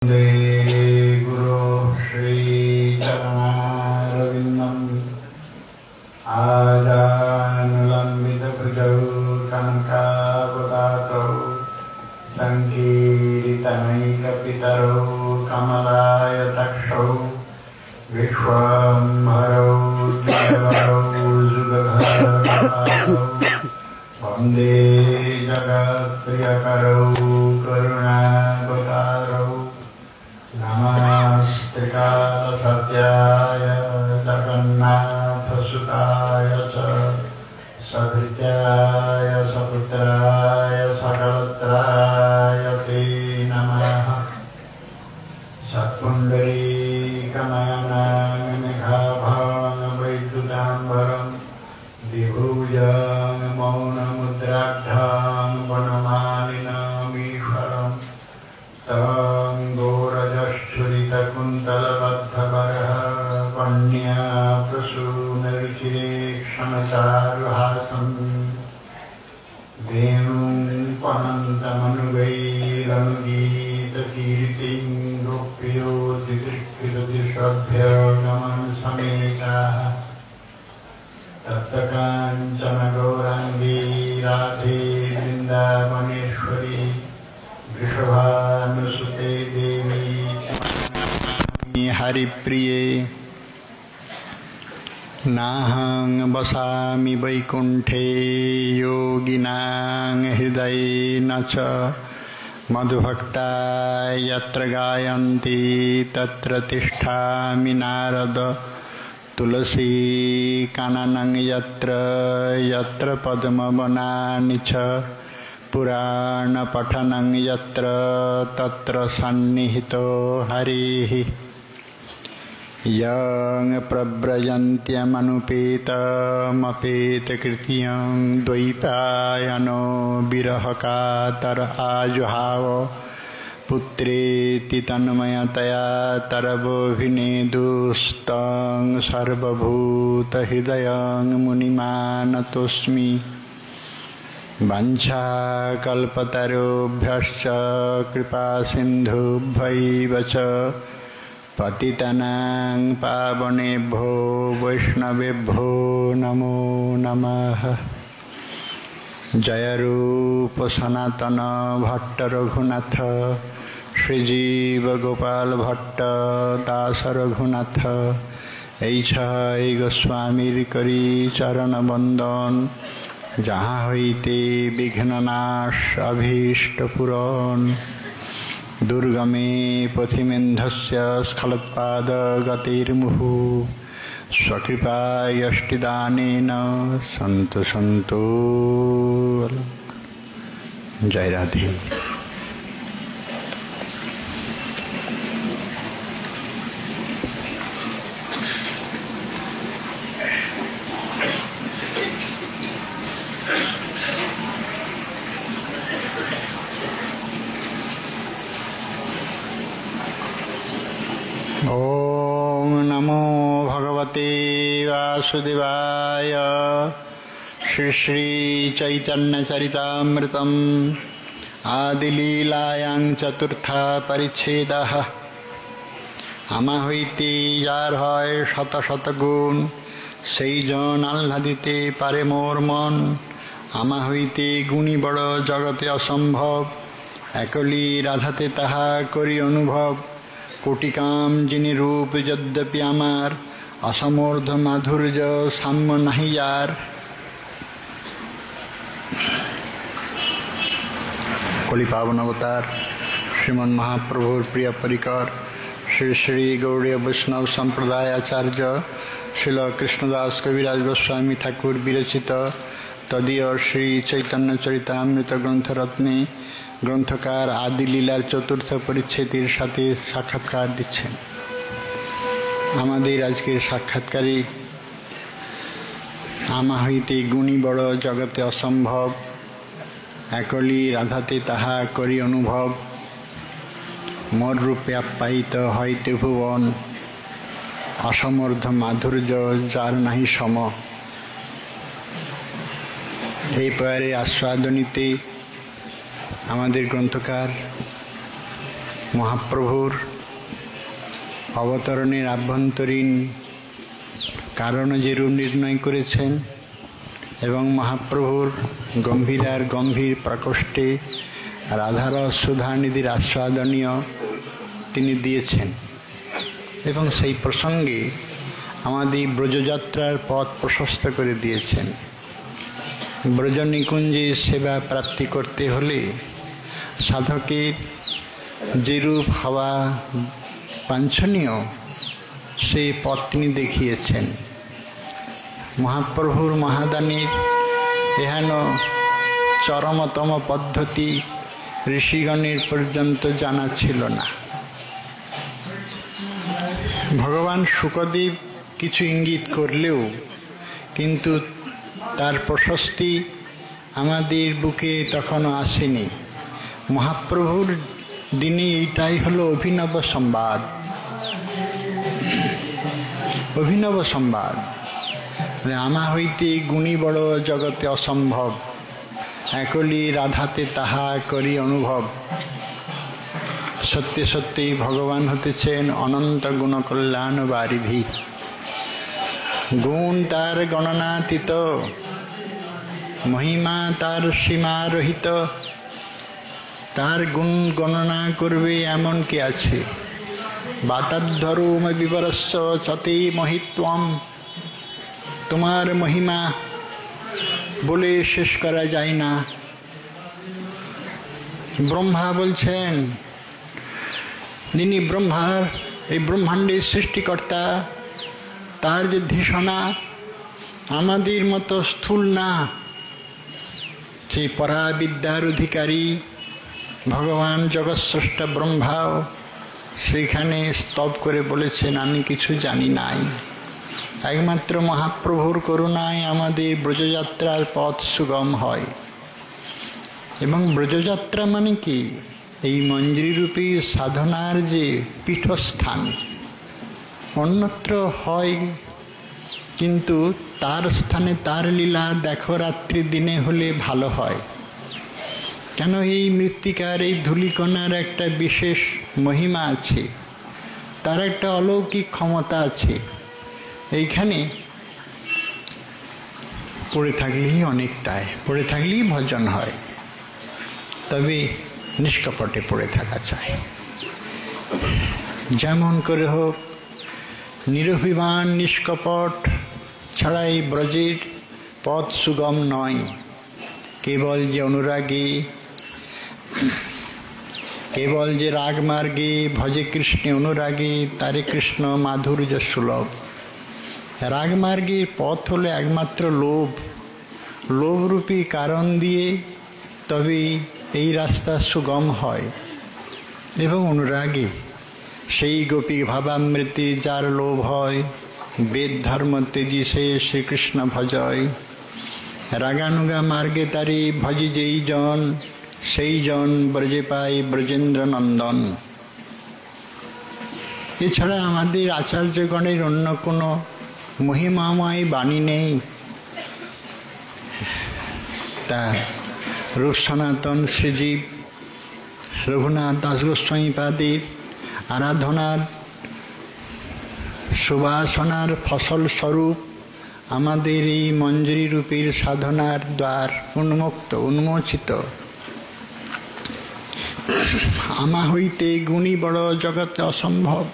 गुरु श्रीचरणारविन्दम् आजानुलम्बितभुजौ कनकावदातौ सङ्कीर्तनैकपितरौ कमलायतक्षौ विश्वम्भरौ द्विजवरौ जुगधरौ वन्दे जगत्प्रियकरौ करुणावतारौ नमस्त्रिकालसत्याय जगन्नाथसुताय च सभृत्याय सपुत्राय सकलत्राय ते नमः। सत्पुण्डरीकनयनामिघाभावैद्युताम्बरं विभूषं मौनमुद्राढ्यां वनमालिनामीश्वरं तं घोरजश्चुरितकुन्तलबद्धवरः वन्याप्रसूनरुचिरेक्षणचारुहासं वेणुं पनन्तमनुगैरनुगीतकीर्तिं गोप्यो दिदृक्षितदिशभ्यगमनसमेताः तप्तकाञ्चन गौराङ्गी राधे वृन्दावनेश्वरी वृषभानुसुते देवी हरिप्रिये। नाहं वसामि वैकुण्ठे योगिनां हृदयेन च मधुभक्ता यत्र गायन्ति तत्र तिष्ठामि नारद तुलसी काननं यत्र यत्र पद्मवनानि च पुराणपठनं यत्र तत्र सन्निहितो हरिः। यं प्रव्रजन्त्यमनुपेतमपेतकृत्यं द्वैपायनो विरहकातर आजुहाव पुत्रेति तन्मयतया तरवोऽभिनेदुस्तं सर्वभूतहृदयं मुनिमानतोऽस्मि। वञ्चाकल्पतरुभ्यश्च कृपासिन्धुभ्यैव च पतितनां पावनेभ्यो वैष्णवेभ्यो नमो नमः। जय रूप सनातन भट्ट रघुनाथ श्रीजीव गोपाल भट्ट दास रघुनाथ ऐछाई गोस्वामीर करी चरण बंदन जहाँ हईते विघ्ननाश अभीष्ट पुराण दुर्गमे पथिमेन्धस्य स्खलत्पाद गतिर्मुहु स्वकृपा यष्टिदानेन सन्तु सन्तु। जय राधे। ओम नमो भगवते वासुदेवाय। श्री श्री चैतन्य चरितामृतम् आदिलीलायां चतुर्था परिच्छेदः। आमा হইতে যার হয় শত শত গুণ সেই জন আহ্লাদিতে পারে মোর মন। আমা হইতে গুণী বড় জগতে অসম্ভব একলি রাধাতে তাহা করি অনুভব। কোটিকাম যিনি রূপ যদ্যপি আমার অসমর্ধ মাধুর্য সাম্য নাহি যার। কলি পাবন অবতার শ্রীমন মহাপ্রভুর প্রিয় পরিকর শ্রী শ্রী গৌড়ীয় বৈষ্ণব সম্প্রদায় আচার্য শিল কৃষ্ণদাস কবিরাজ গোস্বামী ঠাকুর বিরচিত তদীয় শ্রী চৈতন্য চরিতামৃত গ্রন্থরত্নে গ্রন্থকার আদি লীলার চতুর্থ পরিচ্ছেদের সাথে সাক্ষাৎকার দিচ্ছেন। আমাদের আজকের সাক্ষাৎকারী আমা হইতে গুণী বড় জগতে অসম্ভব একলি রাধাতে তাহা করি অনুভব। মোর রূপে আপ্যায়িত হয় ত্রিভুবন অসমর্ধ মাধুর্য যার নাহি সম। এই পয়ারে আস্বাদনীতে আমাদের গ্রন্থকার মহাপ্রভুর অবতরণের আভ্যন্তরীণ কারণ যেরূপ নির্ণয় করেছেন এবং মহাপ্রভুর গম্ভীর প্রকোষ্ঠে রাধার সুধানিধির আস্বাদনীয় তিনি দিয়েছেন এবং সেই প্রসঙ্গে আমাদের ব্রজযাত্রার পথ প্রশস্ত করে দিয়েছেন। ব্রজনিকুঞ্জে সেবা প্রাপ্তি করতে হলে সাধকের যেরূপ হওয়া বাঞ্ছনীয় সেই পথ তিনি দেখিয়েছেন। মহাপ্রভুর মহাদানের এহেন চরমতম পদ্ধতি ঋষিগণের পর্যন্ত জানা ছিল না। ভগবান শুকদেব কিছু ইঙ্গিত করলেও কিন্তু তার প্রশস্তি আমাদের বুকে তখনও আসেনি। মহাপ্রভুর দিনে এইটাই হলো অভিনব সংবাদ। অভিনব সংবাদ আমা হইতে গুণী বড় জগতে অসম্ভব, একলি রাধাতে তাহা করি অনুভব। সত্যি সত্যি ভগবান হতেছেন অনন্ত গুণ কল্যাণ বারিধি। গুণ তার গণনাতীত, মহিমা তার সীমা রহিত। তার গুণ গণনা করবে এমন কে আছে? বাতাদ্ধরুম বিবরস্য চতে মহিত্বম। তোমার মহিমা বলে শেষ করা যায় না। ব্রহ্মা বলছেন, যিনি ব্রহ্মার এই ব্রহ্মাণ্ডের সৃষ্টিকর্তা, তার যে ধিষণা আমাদের মতো স্থূল না। সেই পরাবিদ্যার অধিকারী ভগবান জগৎস্রষ্টা ব্রহ্মাও সেইখানে স্তব করে বলেছেন, আমি কিছু জানি নাই। একমাত্র মহাপ্রভুর করুণায় আমাদের ব্রজযাত্রার পথ সুগম হয়। এবং ব্রজযাত্রা মানে কি? এই মঞ্জরীরূপী সাধনার যে পীঠস্থান। অন্যত্র হয় কিন্তু তার স্থানে তার লীলা দেখো রাত্রি দিনে হলে ভালো হয়। কেন? এই মৃত্তিকার এই ধূলিকণার একটা বিশেষ মহিমা আছে, তার একটা অলৌকিক ক্ষমতা আছে। এইখানে পড়ে থাকলেই অনেকটাই, পড়ে থাকলেই ভজন হয়, তবে নিষ্কপটে পড়ে থাকা চাই। যেমন করে হোক নিরভিমান নিষ্কপট ছাড়া এই ব্রজের পথ সুগম নয়। কেবল যে অনুরাগী, কেবল যে রাগমার্গে ভজে কৃষ্ণে অনুরাগী, তারে কৃষ্ণ মাধুর্য সুলভ। রাগমার্গের পথ হলো একমাত্র লোভ, লোভরূপী কারণ দিয়ে তবে এই রাস্তা সুগম হয়। এবং অনুরাগী সেই গোপী ভাবামৃতি যার লোভ হয়, বেদ ধর্ম তেজি সে শ্রীকৃষ্ণ ভজয়। রাগানুগা মার্গে তারি ভজি যেই জন, সেই জন ব্রজে পাই ব্রজেন্দ্র নন্দন। এছাড়া আমাদের আচার্যগণের অন্য কোনো মহিমাময় বাণী নেই। তা রূপ সনাতন শ্রীজীব রঘুনাথ দাস গোস্বামীপাদের আরাধনার সুবাসনার ফসল স্বরূপ আমাদের এই মঞ্জরী রূপের সাধনার দ্বার উন্মোচিত। আমা হইতে গুণী বড় জগতে অসম্ভব।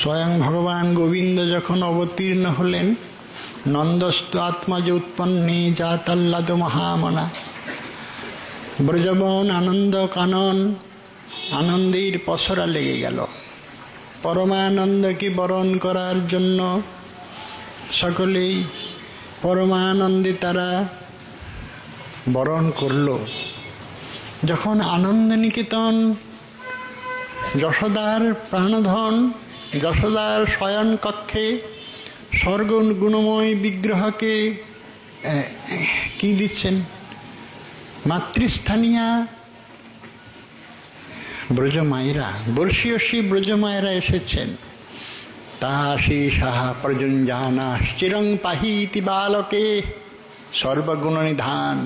স্বয়ং ভগবান গোবিন্দ যখন অবতীর্ণ হলেন, নন্দস্তু আত্মজ উৎপন্নে জাতাল্লাদ মহামনা। ব্রজবন আনন্দ কানন, আনন্দের পসরা লেগে গেল। পরমানন্দকে বরণ করার জন্য সকলেই পরমানন্দে তারা বরণ করল। যখন আনন্দ নিকেতন যশোদার প্রাণধন, যশোদার শয়ন কক্ষে স্বর্গ গুণময় বিগ্রহকে কি দিচ্ছেন? মাতৃস্থানীয়া ব্রজমায়েরা, বর্ষীয়সী ব্রজমায়েরা এসেছেন। তাহাসি সাহা প্রজঞ্জানা চিরং পাহিতি বালকে সর্বগুণ নিধান।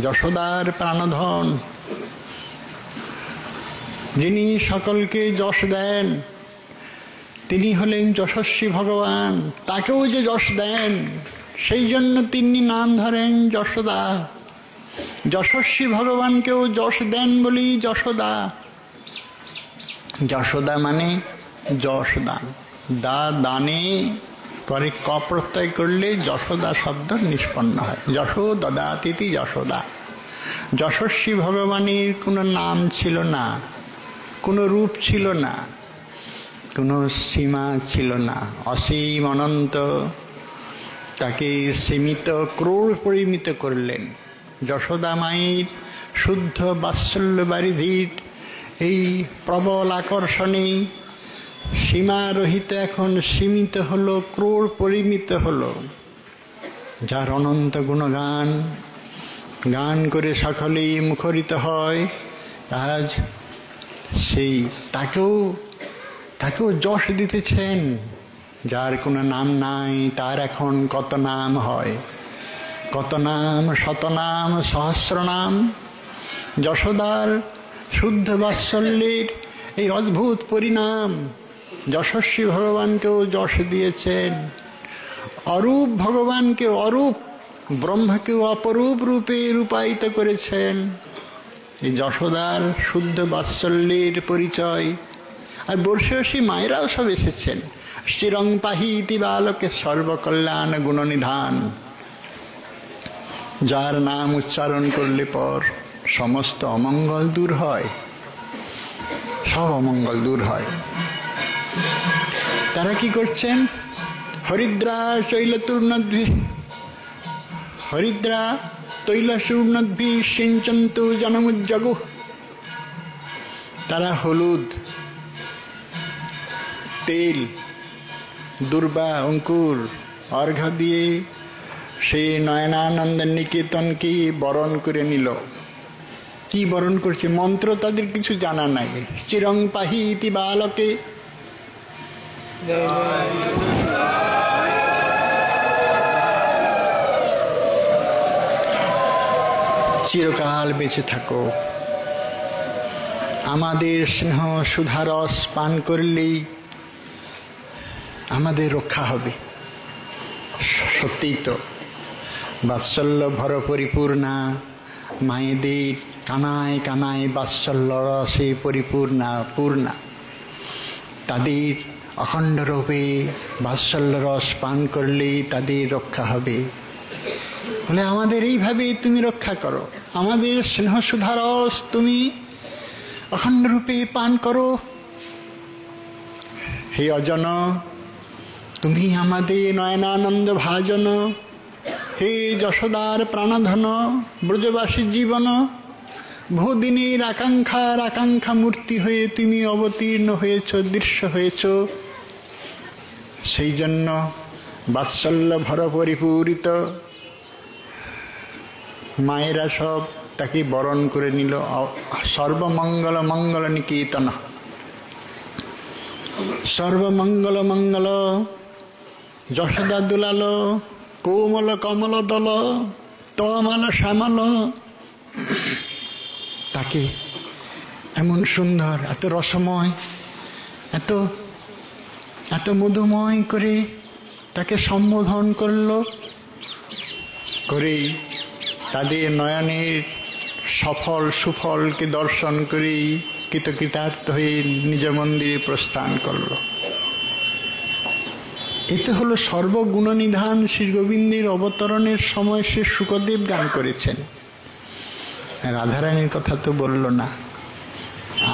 যশোদার প্রাণধন, যিনি সকলকে যশ দেন, তিনি হলেন যশস্বী ভগবান। তাকেও যে যশ দেন, সেই জন্য তিনি নাম ধরেন যশোদা। যশস্বী ভগবানকেও যশ দেন বলি যশোদা। যশোদা মানে যশ দান, দানে পরে ক প্রত্যয় করলে যশোদা শব্দ নিষ্পন্ন হয়। যশো দদাতিথি যশোদা। যশস্বী ভগবানের কোনো নাম ছিল না, কোনো রূপ ছিল না, কোনো সীমা ছিল না। অসীম অনন্ত, তাকে সীমিত ক্রোড় পরিমিত করলেন। যশোদা মায়ের শুদ্ধ বাৎসল্য বারিধির এই প্রবল আকর্ষণে সীমারহিত এখন সীমিত হলো, ক্রোড় পরিমিত হলো। যার অনন্ত গুণগান গান করে সকলেই মুখরিত হয়, আজ সেই তাকেও যশ দিতেছেন। যার কোনো নাম নাই, তার এখন কত নাম হয়, কত নাম, শতনাম, সহস্রনাম। যশোদার শুদ্ধ বাৎসল্যের এই অদ্ভুত পরিণাম যশস্বী ভগবানকেও যশ দিয়েছেন। অরূপ ভগবানকে অরূপ, ব্রহ্মকেও অপরূপ রূপে রূপায়িত করেছেন। এই যশোদার শুদ্ধ বাৎসল্যের পরিচয়। আর বর্ষী মায়েরাও সব এসেছেন। চিরং পাহিতি বালকে সর্বকল্যাণ গুণনিধান। যার নাম উচ্চারণ করলে পর সমস্ত অমঙ্গল দূর হয়, সব অমঙ্গল দূর হয়। তারা কি করছেন? হরিদ্রা তৈলতূর্ণদ্ভি, হরিদ্রা তৈলচূর্ণদ্ভি সিঞ্চন্তু জনমুজ্জগু। তারা হলুদ, তেল, দুর্বা, অঙ্কুর, অর্ঘ্য দিয়ে সেই নয়নানন্দ নিকেতনকে বরণ করে নিল। কি বরণ করছে? মন্ত্র তাদের কিছু জানা নাই। চিরং পাহি ইতি বালকে, চিরকাল বেঁচে থাকো। আমাদের স্নেহ সুধারস পান করলেই আমাদের রক্ষা হবে। সত্যিই তো, বাৎসল্য ভর পরিপূর্ণা মায়েদের কানায় কানায় বাৎসল্য রসে পরিপূর্ণা পূর্ণা। তাদের অখণ্ড রূপে বাৎসল্য রস পান করলেই তাদের রক্ষা হবে। বলে আমাদের এইভাবে তুমি রক্ষা করো, আমাদের স্নেহ সুধারস তুমি অখণ্ড রূপে পান করো। হে অজন, তুমি আমাদের নয়নানন্দ ভাজন। হে যশোদার প্রাণধন, ব্রজবাসী জীবন, বহুদিনের আকাঙ্ক্ষা মূর্তি হয়ে তুমি অবতীর্ণ হয়েছ, দৃশ্য হয়েছ। সেই জন্য বাৎসল্য ভর পরিপূরিত মায়েরা সব তাকে বরণ করে নিল। সর্বমঙ্গল মঙ্গল নিকেতন, সর্বমঙ্গল মঙ্গল যশোদা দুলাল, কোমল কমল দল, তমাল শ্যামল। তাকে এমন সুন্দর, এত রসময়, এত এত মধুময় করে তাকে সম্বোধন করল। করেই তাদের নয়নের সফল সুফলকে দর্শন করেই কৃতকৃতার্থ হয়ে নিজ মন্দিরে প্রস্থান করল। এতে হলো সর্বগুণনিধান শ্রী গোবিন্দের অবতরণের সময় সে শুকদেব গান করেছেন। রাধারানীর কথা তো বলল না।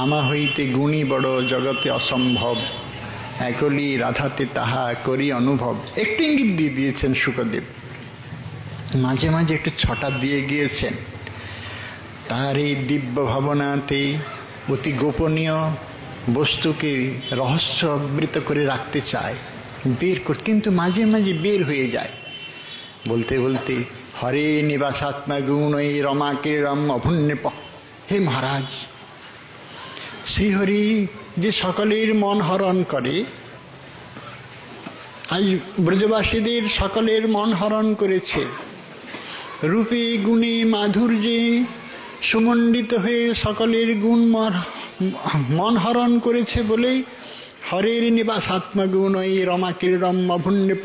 আমা হইতে গুণী বড় জগতে অসম্ভব, একলি রাধাতে তাহা করি অনুভব। একটু ইঙ্গিত দিয়ে দিয়েছেন শুকদেব, মাঝে মাঝে একটু ছটা দিয়ে গিয়েছেন। তার এই দিব্য ভাবনাতে অতি গোপনীয় বস্তুকে রহস্য আবৃত করে রাখতে চায়, বের করতে, কিন্তু মাঝে মাঝে বের হয়ে যায়। বলতে বলতে হরে নিবাসাত্মা গুণ এই রমাকে রম অভুণ্যপ। হে মহারাজ, শ্রীহরি যে সকলের মন হরণ করে, আজ ব্রজবাসীদের সকলের মন হরণ করেছে। রূপে গুণে মাধুর্যে সুমণ্ডিত হয়ে সকলের গুণ মন হরণ করেছে বলেই হরের নিবাস আত্মগুণ ওই রমা ক্রীড়ম অভুণ্যপ।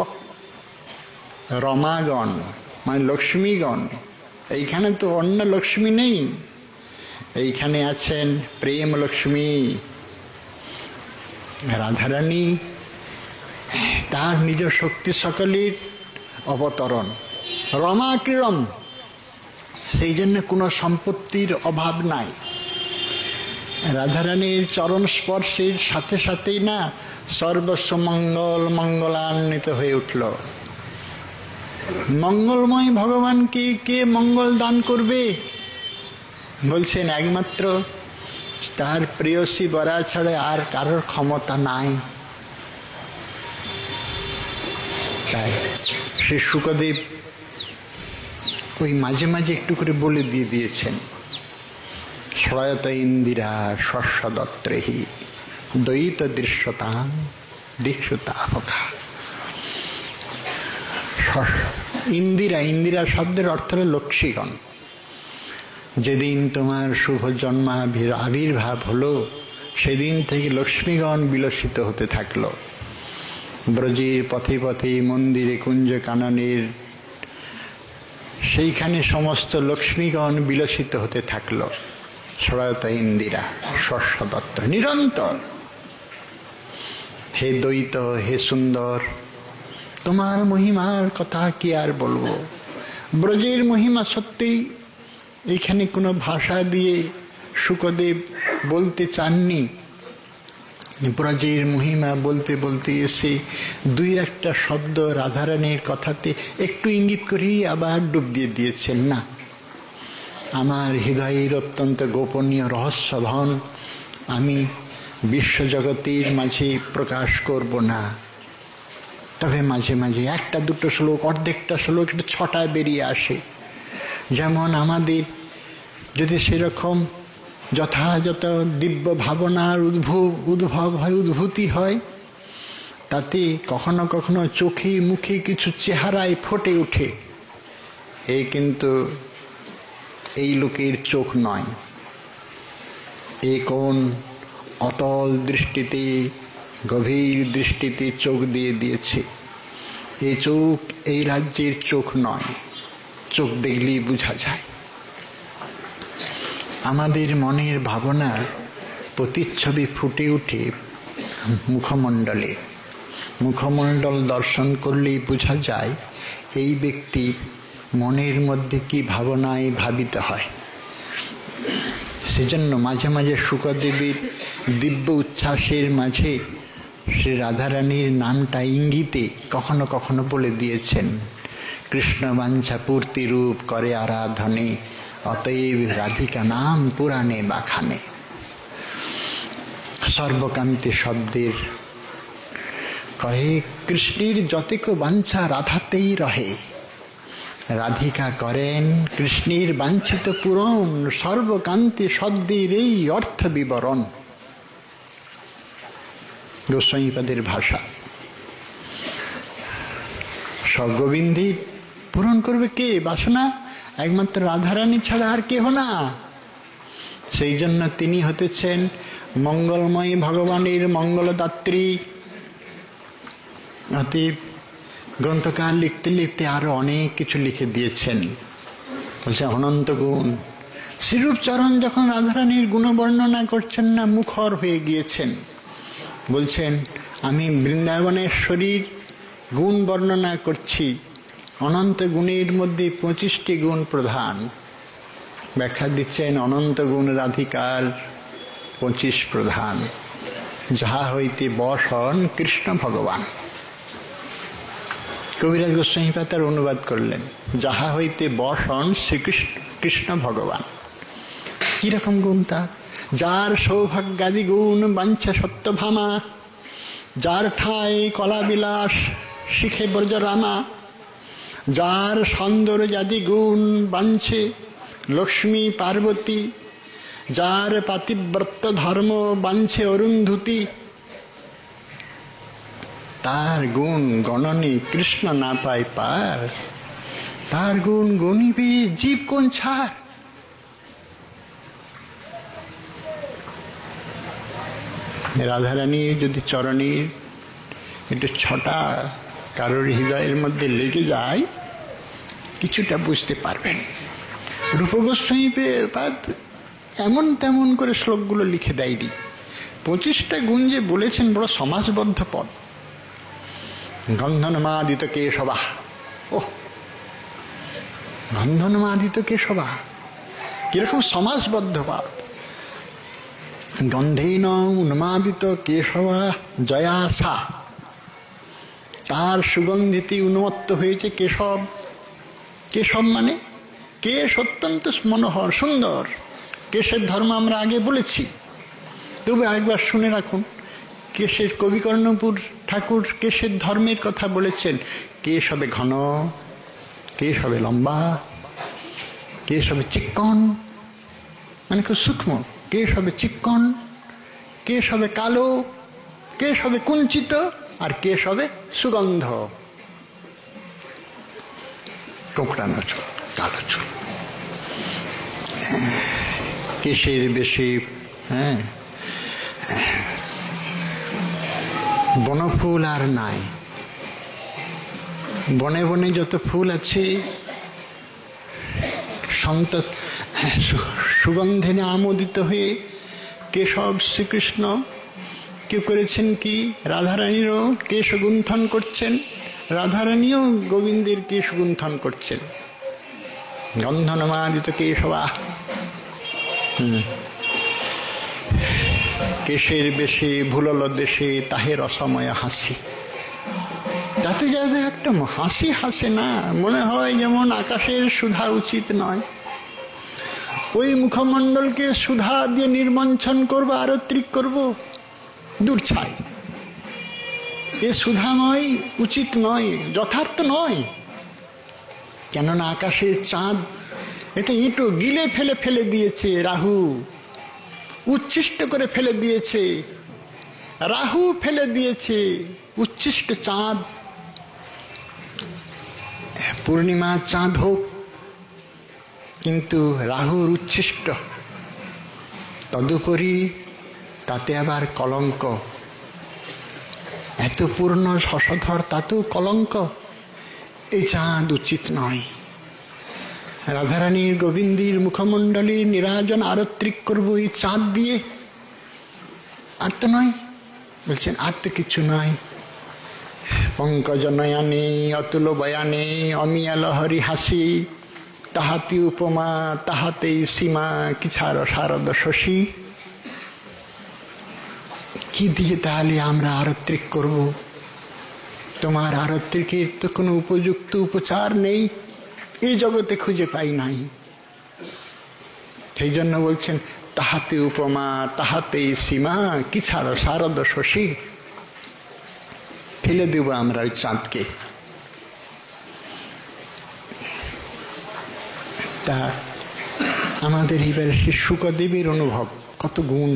রমাগণ মানে লক্ষ্মীগণ, এইখানে তো অন্য লক্ষ্মী নেই, এইখানে আছেন প্রেম লক্ষ্মী রাধারানী। তার নিজ শক্তি সকলের অবতরণ রমা ক্রীড়ম, সেই জন্য কোনো সম্পত্তির অভাব নাই। রাধারানীর চরণ স্পর্শের সাথে সাথেই না সর্বস্ব মঙ্গল মঙ্গলান্বিত হয়ে উঠল। মঙ্গলময় ভগবানকে কে মঙ্গল দান করবে? বলছেন একমাত্র তার প্রেয়সী বরা ছাড়া আর কারোর ক্ষমতা নাই। তাই শ্রী শুকদেব ওই মাঝে মাঝে একটু করে বলে দিয়েছেন, শ্রয়ত ইন্দিরা শস্যদত্রেহি দ্বৈত দৃশ্যতাম দীক্ষুতাপকা। ইন্দিরা, ইন্দিরা শব্দের অর্থ হল লক্ষ্মীগণ। যেদিন তোমার শুভ আবির্ভাব হলো সেদিন থেকে লক্ষ্মীগণ বিলসিত হতে থাকলো। ব্রজের পথে পথে মন্দিরে কুঞ্জ কাননের সেইখানে সমস্ত লক্ষ্মীগণ বিলসিত হতে থাকলো। শ্রয়ত ইন্দিরা শস্যদত্ত নিরন্তর। হে দ্বৈত, হে সুন্দর, তোমার মহিমার কথা কি আর বলবো। ব্রজের মহিমা সত্যি, এখানে কোনো ভাষা দিয়ে শুকদেব বলতে চাননি। ব্রজের মহিমা বলতে বলতে এসে দুই একটা শব্দ রাধারানীর কথাতে একটু ইঙ্গিত করেই আবার ডুব দিয়ে দিয়েছেন। না, আমার হৃদয়ের অত্যন্ত গোপনীয় রহস্য ধন আমি বিশ্বজগতের মাঝে প্রকাশ করব না। তবে মাঝে মাঝে একটা দুটো শ্লোক, অর্ধেকটা শ্লোক একটু ছটা বেরিয়ে আসে। যেমন আমাদের যদি সেরকম যথাযথ দিব্য ভাবনার উদ্ভব হয়, উদ্ভূতি হয়, তাতে কখনো কখনো চোখে মুখে কিছু চেহারায় ফুটে ওঠে। কিন্তু এই লোকের চোখ নয়, এ কোন অতল দৃষ্টিতে গভীর দৃষ্টিতে চোখ দিয়ে দিয়েছে। এই চোখ এই রাজ্যের চোখ নয়, চোখ দেখলেই বোঝা যায়। আমাদের মনের ভাবনার প্রতিচ্ছবি ফুটে উঠে মুখমণ্ডলে। মুখমণ্ডল দর্শন করলেই বোঝা যায় এই ব্যক্তির মনের মধ্যে কি ভাবনায় ভাবিত হয়। সেজন্য মাঝে মাঝে শুকদেবীর দিব্য উচ্ছ্বাসের মাঝে শ্রী রাধারানীর নামটা ইঙ্গিতে কখনো কখনো বলে দিয়েছেন, কৃষ্ণ বাঞ্ছা পূর্তি রূপ করে আরাধনে, অতএব রাধিকা নাম পুরাণে বাখানে। সর্বকান্তি শব্দের কহে কৃষ্ণের যতেক বাঞ্ছা রাধাতেই রহে, রাধিকা করেন কৃষ্ণের বাঞ্ছিত পূরণ, সর্বকান্তি শব্দের এই অর্থ বিবরণ। গোস্বামীপাদের ভাষা। সব গোবিন্দী পূরণ করবে কে? বাসনা একমাত্র রাধারানী ছাড়া আর কেহ না। সেই জন্য তিনি হতেছেন মঙ্গলময় ভগবানের মঙ্গলদাত্রী। অতএব গ্রন্থকার লিখতে লিখতে আরো অনেক কিছু লিখে দিয়েছেন। বলছে অনন্ত গুণ। শ্রীরূপচরণ যখন রাধারানীর গুণবর্ণনা করছেন না, মুখর হয়ে গিয়েছেন। বলছেন আমি বৃন্দাবনেশ্বরীর গুণ বর্ণনা করছি। অনন্ত গুণের মধ্যে 25টি গুণ প্রধান। ব্যাখ্যা দিচ্ছেন অনন্ত গুণ রাধিকার 25 প্রধান, যাহা হইতে বশ হন কৃষ্ণ ভগবান। কবিরাজ গোস্বামীপাদ তার অনুবাদ করলেন, যাহা হইতে বশ হন শ্রীকৃষ্ণ কৃষ্ণ ভগবান। কিরকম গুণ তার? যার সৌভাগ্যাদি গুণ বাঞ্ছে সত্যভামা, যার ঠায় কলাবিলাস শিখে ব্রজরামা, যার সৌন্দর্যাদি গুণ বাঞ্ছে লক্ষ্মী পার্বতী, যার পাতিব্রত ধর্ম বাঞ্ছে অরুন্ধতী, তার গুণ গণনে কৃষ্ণ না পায় পার। তার গুণ গণিবে জীব কোন ছাড়। রাধারানীর যদি চরণের একটু ছটা কারোর হৃদয়ের মধ্যে লেগে যায়, কিছুটা বুঝতে পারবেন। রূপ গোস্বামী এমন তেমন করে শ্লোকগুলো লিখে দেয়নি। 25টা গুণ যে বলেছেন বড় সমাজবদ্ধ পদ। গন্ধনমাদিত কেশবা, ও গন্ধনমাদিত কেশবা কিরকম সমাজবদ্ধ পদ। গন্ধেন উন্মাদিত কেশবা জয়াসা, তার সুগন্ধিতে উন্মত্ত হয়েছে কেশব। কেশব মানে কেশ অত্যন্ত মনোহর সুন্দর। কেশের ধর্ম আমরা আগে বলেছি, তবে একবার শুনে রাখুন। কেশের কবিকর্ণপুর ঠাকুর কেশের ধর্মের কথা বলেছেন। কেশ হবে ঘন, কেশ হবে লম্বা, কেশ হবে চিক্কন, মানে খুব সূক্ষ্ম। কেশ হবে চিক্কন, কেশ হবে কালো, কেশ হবে কুঞ্চিত, আর কেশ হবে সুগন্ধ। কোঁকড়ানো চুল, কালো চুল, কেশের বেশি। বনফুল আর নাই। বনে বনে যত ফুল আছে সুগন্ধে আমোদিত হয়ে কেশব শ্রীকৃষ্ণ কেউ করেছেন কি, রাধারানীরও কেশ গুন্থন করছেন, রাধারানীও গোবিন্দের কেশ গুন্থন করছেন। গন্ধনমাদিত কেশবা, কেশের বেশে ভুলল দেশে তাহের অসময় হাসি। তাতে যাদের একটা হাসি হাসে না, মনে হয় যেমন আকাশের সুধা উচিত নয়। ওই মুখমণ্ডলকে সুধা দিয়ে নির্মঞ্চন করবো, আরত্রিক করবো, দূর ছাই। এ সুধাময় উচিত নয়, যথার্থ নয়। কেননা আকাশের চাঁদ এটা ইঁটো গিলে ফেলে ফেলে দিয়েছে রাহু, উচ্ছিষ্ট করে ফেলে দিয়েছে। রাহু ফেলে দিয়েছে উচ্ছিষ্ট চাঁদ। পূর্ণিমা চাঁদ হোক, কিন্তু রাহুর উচ্ছিষ্ট। তদুপরি তাতে আবার কলঙ্ক। এত পূর্ণ শশধর তাতেও কলঙ্ক। এই চাঁদ উচিত নয়। রাধারানীর গোবিন্দের মুখমণ্ডলীর নিরাজন আরত্রিক করবো এই চাঁদ দিয়ে, আর তো নয়। বলছেন আর তো কিছু নয়। পঙ্কজ নয়ানে অতুল বয়ানে অমিয়া লহরি হাসি, তাহাতি উপমা তাহাতেই সীমা কিছার শারদ শশী। কি দিয়ে তাহলে আমরা আরত্রিক করব? তোমার আরত্রিকের তো কোনো উপযুক্ত উপচার নেই, এই জগতে খুঁজে পাই নাই। সেই জন্য বলছেন তাহাতে উপমা তাহাতেই সীমা কিছার শারদ শশী। ফেলে দেব আমরা ওই চাঁদকে। তা আমাদের এবারে সে শুকদেবীর অনুভব, কত গুণ।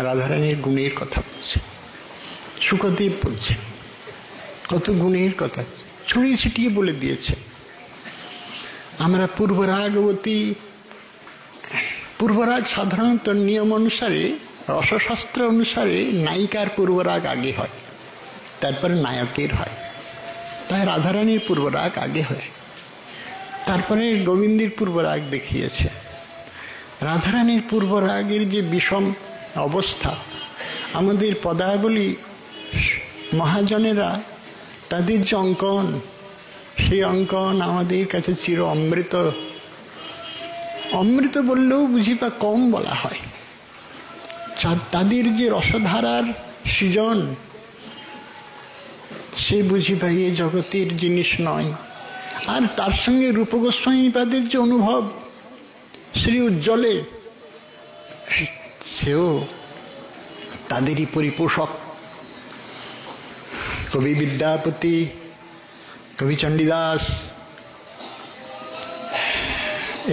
রাধারানীর গুণের কথা বলছে, শুকদেব বলছে কত গুণের কথা ছড়িয়ে ছিটিয়ে বলে দিয়েছে। আমরা পূর্বরাগবতী, পূর্বরাগ সাধারণত নিয়ম অনুসারে, রসশাস্ত্র অনুসারে নায়িকার পূর্বরাগ আগে হয়, তারপরে নায়কের হয়। তাই রাধারানীর পূর্বরাগ আগে হয়, তারপরে গোবিন্দের পূর্বরাগ দেখিয়েছে। রাধারানীর পূর্বরাগের যে বিষম অবস্থা, আমাদের পদাবলী মহাজনেরা তাদের যে অঙ্কন, সেই অঙ্কন আমাদের কাছে চির অমৃত। অমৃত বললেও বুঝি বা কম বলা হয়। তাদের যে রসধারার সৃজন, সে বুঝি ভাই এ জগতের জিনিস নয়। আর তার সঙ্গে রূপ গোস্বামীপাদের যে অনুভব শ্রী উজ্জ্বলে, সেও তাদেরই পরিপোষক। কবি বিদ্যাপতি, কবি চণ্ডীদাস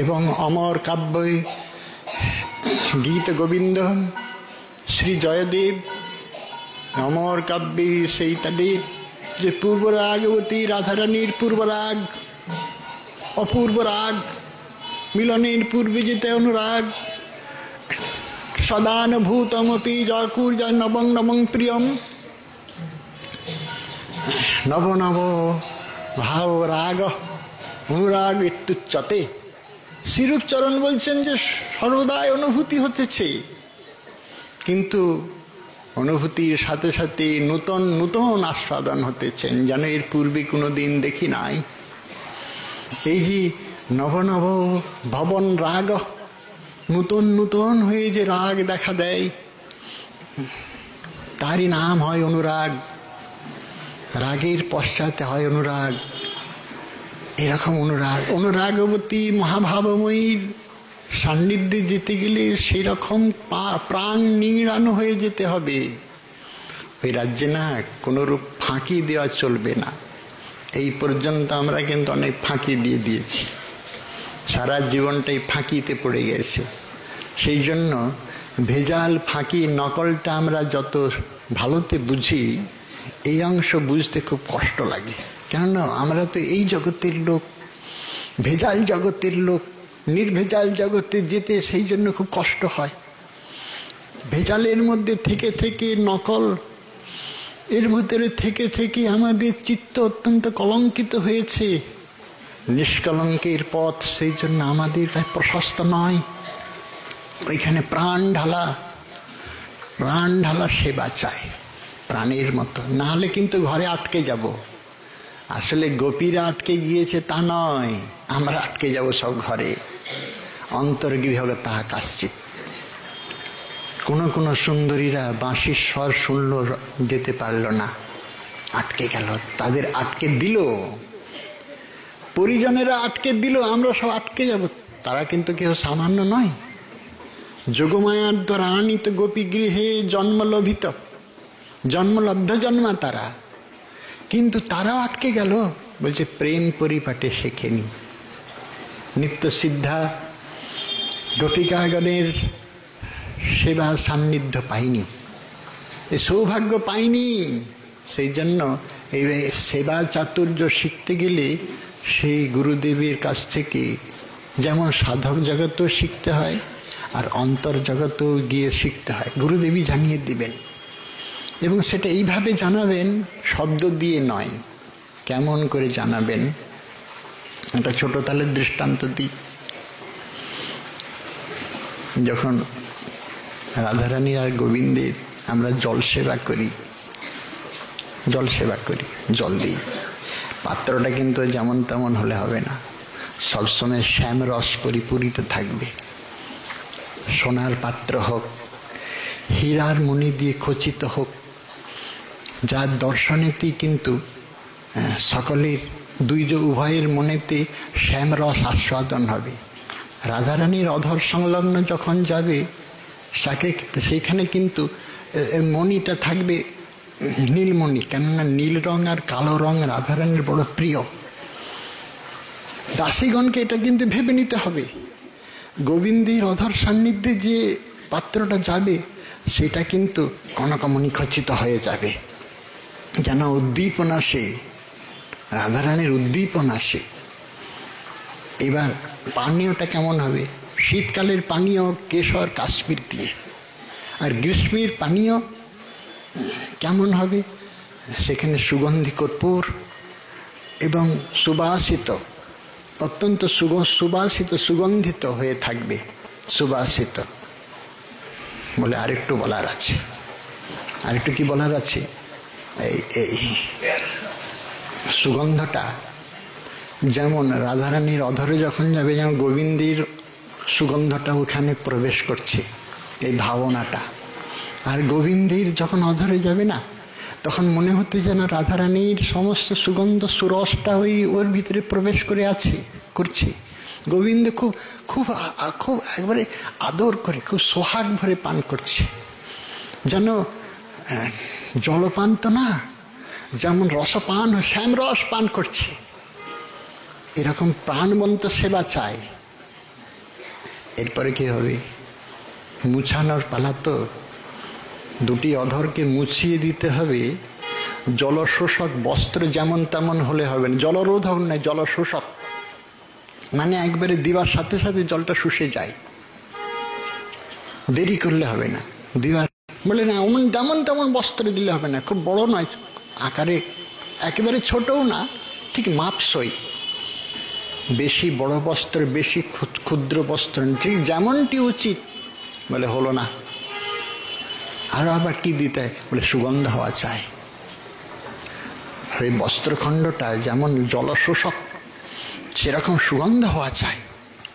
এবং অমর কাব্যে গীত গোবিন্দ, শ্রী জয়দেব, অমর কাব্যে সেই তাদের যে পূর্বরাগবতী রাধারানীর পূর্বরাগ, অপূর্ব রাগ, মিলনের পূর্বে যেতে অনুরাগ। সদানুভূতমপি যকুর্য নবং নবং প্রিয়ম। নব নব ভাব রাগ অনুরাগ ইত্যুচ্যতে। শ্রীরূপচরণ বলছেন যে সর্বদাই অনুভূতি হতেছে, কিন্তু অনুভূতির সাথে সাথে নূতন নূতন আস্বাদন হতেছেন, যেন এর পূর্বে কোনো দিন দেখি নাই। এই যে নব নব ভবন রাগ, নূতন নূতন হয়ে যে রাগ দেখা দেয়, তারই নাম হয় অনুরাগ। রাগের পশ্চাতে হয় অনুরাগ। এরকম অনুরাগ, অনুরাগবতী মহাভাবময়ীর সান্নিধ্যে যেতে গেলে সেরকম প্রাণ নিংড়ানো হয়ে যেতে হবে। ওই রাজ্যে না কোনোরূপ ফাঁকি দেওয়া চলবে না। এই পর্যন্ত আমরা কিন্তু অনেক ফাঁকি দিয়ে দিয়েছি, সারা জীবনটাই ফাঁকিতে পড়ে গেছে। সেই জন্য ভেজাল, ফাঁকি, নকলটা আমরা যত ভালোতে বুঝি, এই অংশ বুঝতে খুব কষ্ট লাগে। কেননা আমরা তো এই জগতের লোক, ভেজাল জগতের লোক। নির্ভেজাল জগতে যেতে সেই জন্য খুব কষ্ট হয়। ভেজালের মধ্যে থেকে থেকে, নকল এর ভিতরে থেকে থেকে আমাদের চিত্ত অত্যন্ত কলঙ্কিত হয়েছে। নিষ্কলঙ্কের পথ সেই জন্য আমাদের কাছে প্রশস্ত নয়। ওইখানে প্রাণ ঢালা সেবা চাই, প্রাণের মতো। না হলে কিন্তু ঘরে আটকে যাব। আসলে গোপীরা আটকে গিয়েছে তা নয়, আমরা আটকে যাব সব ঘরে। অন্তর্গৃহগতা কাশ্চিৎ। কোনো সুন্দরীরা বাঁশির স্বর শুনল, যেতে পারল না, আটকে গেল। তাদের আটকে দিল, পরিজনেরা আটকে দিল, আমরা সব আটকে যাব। তারা কিন্তু কেউ সামান্য নয়। যোগমায়ার দ্বারা আনিত গোপী গৃহে জন্মলভিত, জন্মলব্ধ জন্মা তারা, কিন্তু তারাও আটকে গেল। বলছে প্রেম পরিপাটে শেখেনি, নিত্য সিদ্ধা গোপিকাগণের সেবা সান্নিধ্য পাইনি, এ সৌভাগ্য পাইনি। সেই জন্য এই সেবা চাতুর্য শিখতে গেলে সেই গুরুদেবের কাছ থেকে যেমন সাধক জগতেও শিখতে হয়, আর অন্তর্জগতেও গিয়ে শিখতে হয়। গুরুদেবী জানিয়ে দিবেন, এবং সেটা এইভাবে জানাবেন, শব্দ দিয়ে নয়। কেমন করে জানাবেন? একটা ছোট তালের দৃষ্টান্ত দিই। যখন রাধারানী আর গোবিন্দের আমরা জল সেবা করি, জল দিই, পাত্রটা কিন্তু যেমন তেমন হলে হবে না, সবসময় শ্যামরস পরিপূরিত থাকবে। সোনার পাত্র হোক, হীরার মণি দিয়ে খচিত হোক, যার দর্শনেতেই কিন্তু সকলের উভয়ের মনেতে শ্যামরস আস্বাদন হবে। রাধারানীর অধর সংলগ্ন যখন যাবে, সেখানে কিন্তু মণিটা থাকবে নীলমণি, কেননা নীল রং আর কালো রং রাধারানীর বড় প্রিয়। দাসীগণকে এটা কিন্তু ভেবে নিতে হবে। গোবিন্দের অধর সান্নিধ্যে যে পাত্রটা যাবে, সেটা কিন্তু কনকমণি খচিত হয়ে যাবে, যেন উদ্দীপনা সে, রাধারানীর উদ্দীপনা সে। এবার পানীয়টা কেমন হবে? শীতকালের পানীয় কেশর কাশ্মীর দিয়ে, আর গ্রীষ্মের পানীয় কেমন হবে? সেখানে সুগন্ধি কর্পূর এবং সুবাসিত, অত্যন্ত সুবাসিত, সুগন্ধিত হয়ে থাকবে। সুবাসিত বলে আরেকটু বলার আছে, আরেকটু কি বলার আছে? এই সুগন্ধটা যেমন রাধারানীর অধরে যখন যাবে, যেমন গোবিন্দের সুগন্ধটা ওখানে প্রবেশ করছে, এই ভাবনাটা। আর গোবিন্দের যখন অধরে যাবে না, তখন মনে হতে যেন রাধারানীর সমস্ত সুগন্ধ সুরসটা ওর ভিতরে প্রবেশ করছে। গোবিন্দ খুব খুব খুব একবারে আদর করে, খুব সোহাগ ভরে পান করছে, যেন জলপান তো না, যেমন রসপান, শ্যামরস পান করছে। এরকম প্রাণবন্ত সেবা চাই। এরপরে কি হবে? মুছানোর পালা তো। দুটি অধরকে মুছিয়ে দিতে হবে। জলশোষক বস্ত্র যেমন তেমন হলে হবে না, জলরোধক নয়, জলশোষক। মানে একবারে দিবার সাথে সাথে জলটা শুষে যায়, দেরি করলে হবে না। দিবার বলে না যেমন তেমন বস্ত্র দিলে হবে না, খুব বড় নয় আকারে, একেবারে ছোটও না, ঠিক মাপসই। বেশি বড় বস্ত্র, বেশি ক্ষুদ্র বস্ত্র, ঠিক যেমনটি উচিত। বলে হলো না, আরো আবার কি দিতে হয়? বলে সুগন্ধ হওয়া চাই। ওই বস্ত্রখণ্ডটা যেমন জলশোষক, সেরকম সুগন্ধ হওয়া চাই।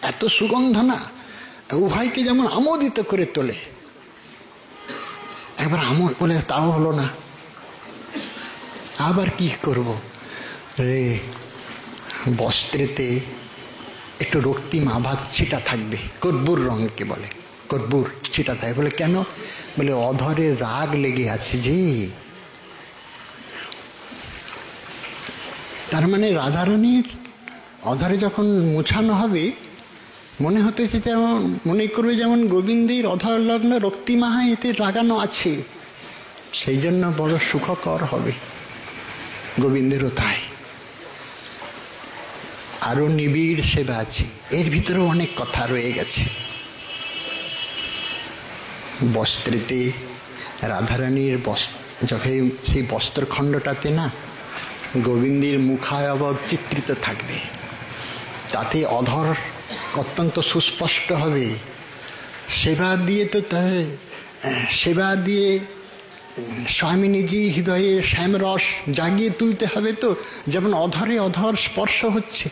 এত সুগন্ধ না উভয়কে যেমন আমোদিত করে তোলে। একবার আমোদ বলে তাও হলো না, আবার কি করব রে? বস্ত্রেতে একটু রক্তিম আভাত ছিটা থাকবে, কর্পূর রঙকে বলে, কর্পূর ছিটা থাকে। বলে কেন? বলে অধরে রাগ লেগে আছে যে। তার মানে রাধারানীর অধরে যখন মুছানো হবে, মনে হতেছে যেমন, মনে করবে যেমন গোবিন্দের অধর লগ্ন রক্তিমাহা এতে লাগানো আছে, সেই জন্য বড় সুখকর হবে। গোবিন্দেরও তাই। আরো নিবিড় সেবা আছে, এর ভিতরেও অনেক কথা রয়ে গেছে। বস্ত্রেতে রাধারানীর যখন সেই বস্ত্রখণ্ডটাতে না গোবিন্দের মুখাবয়ব চিত্রিত থাকবে, তাতে অধর অত্যন্ত সুস্পষ্ট হবে। সেবা দিয়ে তো সেবা দিয়ে স্বামিনীজি হৃদয়ে শ্যামরস জাগিয়ে তুলতে হবে, তো যেমন অধরে অধর স্পর্শ হচ্ছে।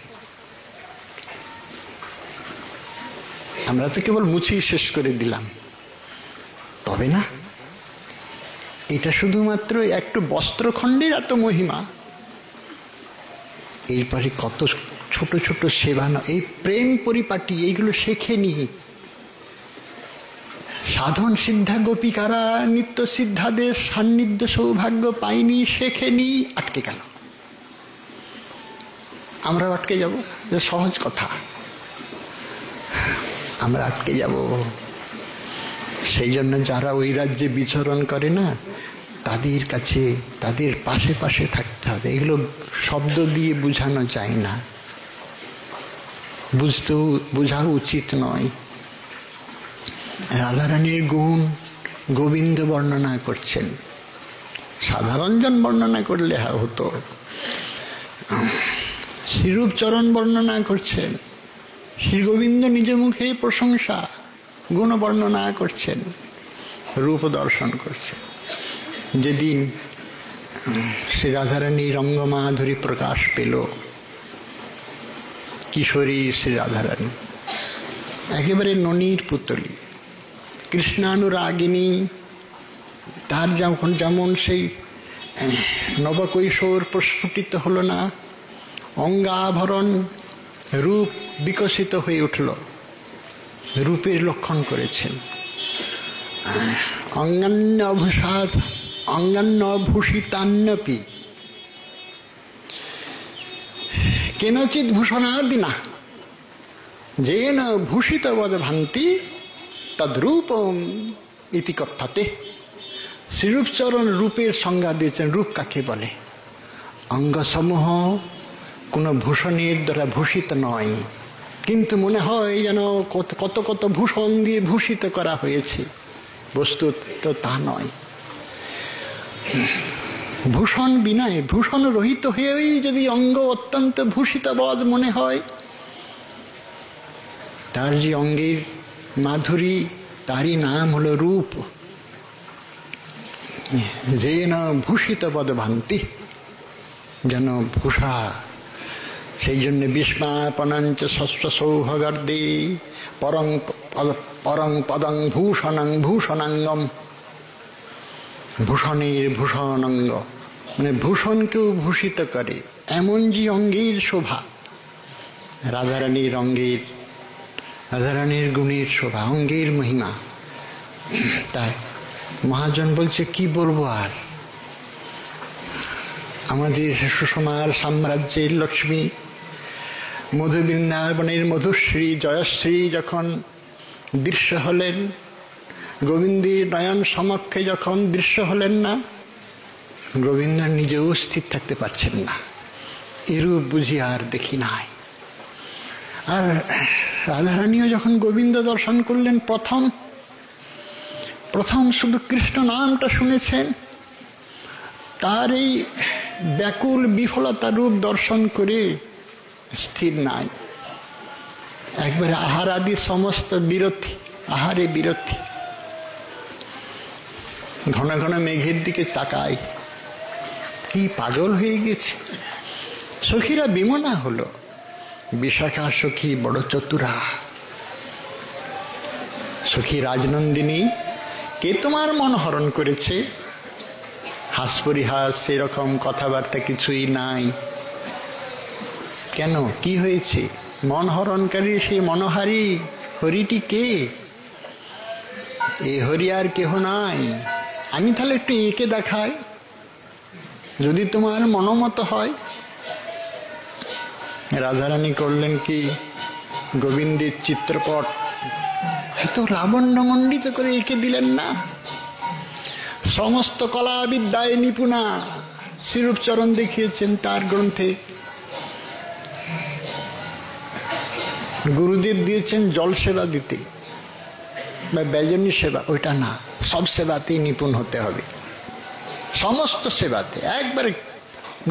আমরা তো কেবল মুছেই শেষ করে দিলাম, তবে না, এটা শুধুমাত্র একটু বস্ত্রখণ্ডের এত মহিমা। এরপরে কত ছোট ছোট সেবা, এই প্রেম পরিপাটি, এইগুলো শেখেনি। সাধন সিদ্ধা গোপিকারা নিত্য সিদ্ধাদের সান্নিধ্য সৌভাগ্য পাইনি, শেখেনি, আটকে গেল। আমরা আটকে যাব, সহজ কথা, আমরা আটকে যাব। সেই জন্য যারা ওই রাজ্যে বিচরণ করে না, তাদের কাছে, তাদের পাশে পাশে থাকতে হবে। এগুলো শব্দ দিয়ে বোঝানো যায় না, বোঝা উচিত নয়। রাধারানীর গুণ গোবিন্দ বর্ণনা করছেন, সাধারণজন বর্ণনা করলে হতো। শ্রীরূপ চরণ বর্ণনা করছেন, শ্রী গোবিন্দ নিজ মুখে প্রশংসা গুণ বর্ণনা করছেন, রূপ দর্শন করছেন। যেদিন শ্রী রাধারানী রঙ্গমাধুরী প্রকাশ পেল, কিশোরী শ্রী রাধারানী একেবারে ননির পুতলি, কৃষ্ণানুরাগিনী, তার যেমন সেই নবকৈশোর প্রস্ফুটিত হলো না, অঙ্গাভরণ রূপ বিকশিত হয়ে উঠল, রূপের লক্ষণ করেছেন। অঙ্গান্যভূষিতান্যপি কেনচিৎ ভূষণাদিনা যেন ভূষিতবদ ভান্তি তদ্রূপম ইতি কথ্যতে। শ্রীরূপচরণ রূপের সংজ্ঞা দিয়েছেন। রূপ কাকে বলে? অঙ্গসমূহ কোনো ভূষণের দ্বারা ভূষিত নয়, কিন্তু মনে হয় যেন কত কত ভূষণ দিয়ে ভূষিত করা হয়েছে, বস্তুত তো তা নয়। ভূষণ বিনায়, ভূষণ রহিত হয়েই যদি অঙ্গ অত্যন্ত ভূষিতবৎ মনে হয়, তার যে অঙ্গের মাধুরী, তারই নাম হলো রূপ। যেন ভূষিতবৎ ভান্তি, যেন ভূষা। সেই জন্য বিস্মাপনাঞ্চ সৌভগর্দে পরং পদং ভূষণং ভূষণাঙ্গম। ভূষণের ভূষণাঙ্গ মানে ভূষণকেও ভূষিত করে এমন যে অঙ্গের শোভা। রাধারানীর অঙ্গের, রাধারানীর গুণের শোভা, অঙ্গের মহিমা। তাই মহাজন বলছে কি বলবো আর, আমাদের সুষমার সাম্রাজ্যের লক্ষ্মী, মধুবৃন্দাবনের মধুশ্রী জয়শ্রী যখন দৃশ্য হলেন, গোবিন্দের নয়ন সমক্ষে যখন দৃশ্য হলেন না, গোবিন্দ নিজেও স্থির থাকতে পারছেন না। এরূপ বুঝি আর দেখি নাই। আর রাধারানীও যখন গোবিন্দ দর্শন করলেন, প্রথম শুধু কৃষ্ণ নামটা শুনেছেন, তার এই ব্যাকুল বিফলতা রূপ দর্শন করে স্থির নাই, একবারে আহার আদি সমস্ত বিরতি, আহারে বিরতি। ঘন ঘন মেঘের দিকে তাকায়, কি পাগল হয়ে গেছে। সখীরা বিমনা হলো, বিশাখা সখী বড় চতুরা। সখী রাজনন্দিনী, কে তোমার মন হরণ করেছে? হাস পরিহাস সেরকম কথাবার্তা কিছুই নাই। কেন, কি হয়েছে? মন হরণকারী সেই মনোহারী হরিটি কে? এ হরি আর কেহ নাই। আমি তাহলে একটু একে দেখাই, যদি তোমার মনোমত হয়। রাধারানী করলেন কি, গোবিন্দের চিত্রপট এত লাবণ্যমণ্ডিত করে এঁকে দিলেন না। সমস্ত কলা বিদ্যায় নিপুণা শ্রীরূপচরণ দেখিয়েছেন তার গ্রন্থে। গুরুদেব দিয়েছেন জল সেবা দিতে বা ব্যজনী সেবা, ওইটা না, সব সেবাতেই নিপুণ হতে হবে, সমস্ত সেবাতে একবারে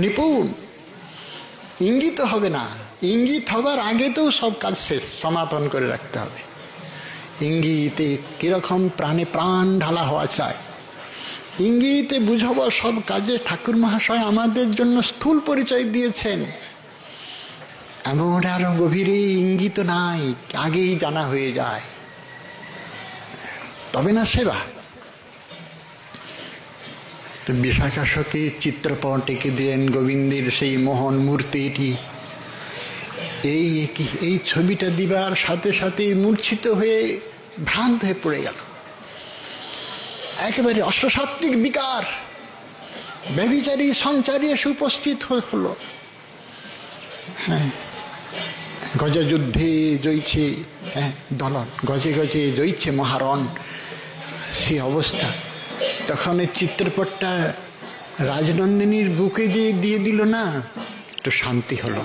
নিপুণ। ইঙ্গিত হবে না, ইঙ্গিত হবার আগে তো সব কাজ শেষ, সমাপন করে রাখতে হবে। ইঙ্গিতে কিরকম প্রাণে প্রাণ ঢালা হওয়া চাই, ইঙ্গিতে বুঝব সব কাজে। ঠাকুর মহাশয় আমাদের জন্য স্থূল পরিচয় দিয়েছেন, এমন আরো গভীরে ইঙ্গিত নাই, আগেই জানা হয়ে যায়, তবে না সেবা। তো বিশাখা সখী চিত্রপট এঁকে দিলেন গোবিন্দের সেই মোহন মূর্তিটি। এই ছবিটা দিবার সাথে সাথে মূর্ছিত হয়ে ভ্রান্ত হয়ে পড়ে গেল। একেবারে অষ্টসাত্ত্বিক বিকার, ব্যভিচারী সংচারী এসে উপস্থিত হলো। হ্যাঁ, গজযুদ্ধে জয়ছে, হ্যাঁ দলন, গজে গজে জয়ছে মহারণ, সে অবস্থা। তখন এই চিত্রপটটা রাজনন্দিনীর বুকে দিয়ে দিল না, একটু শান্তি হলো।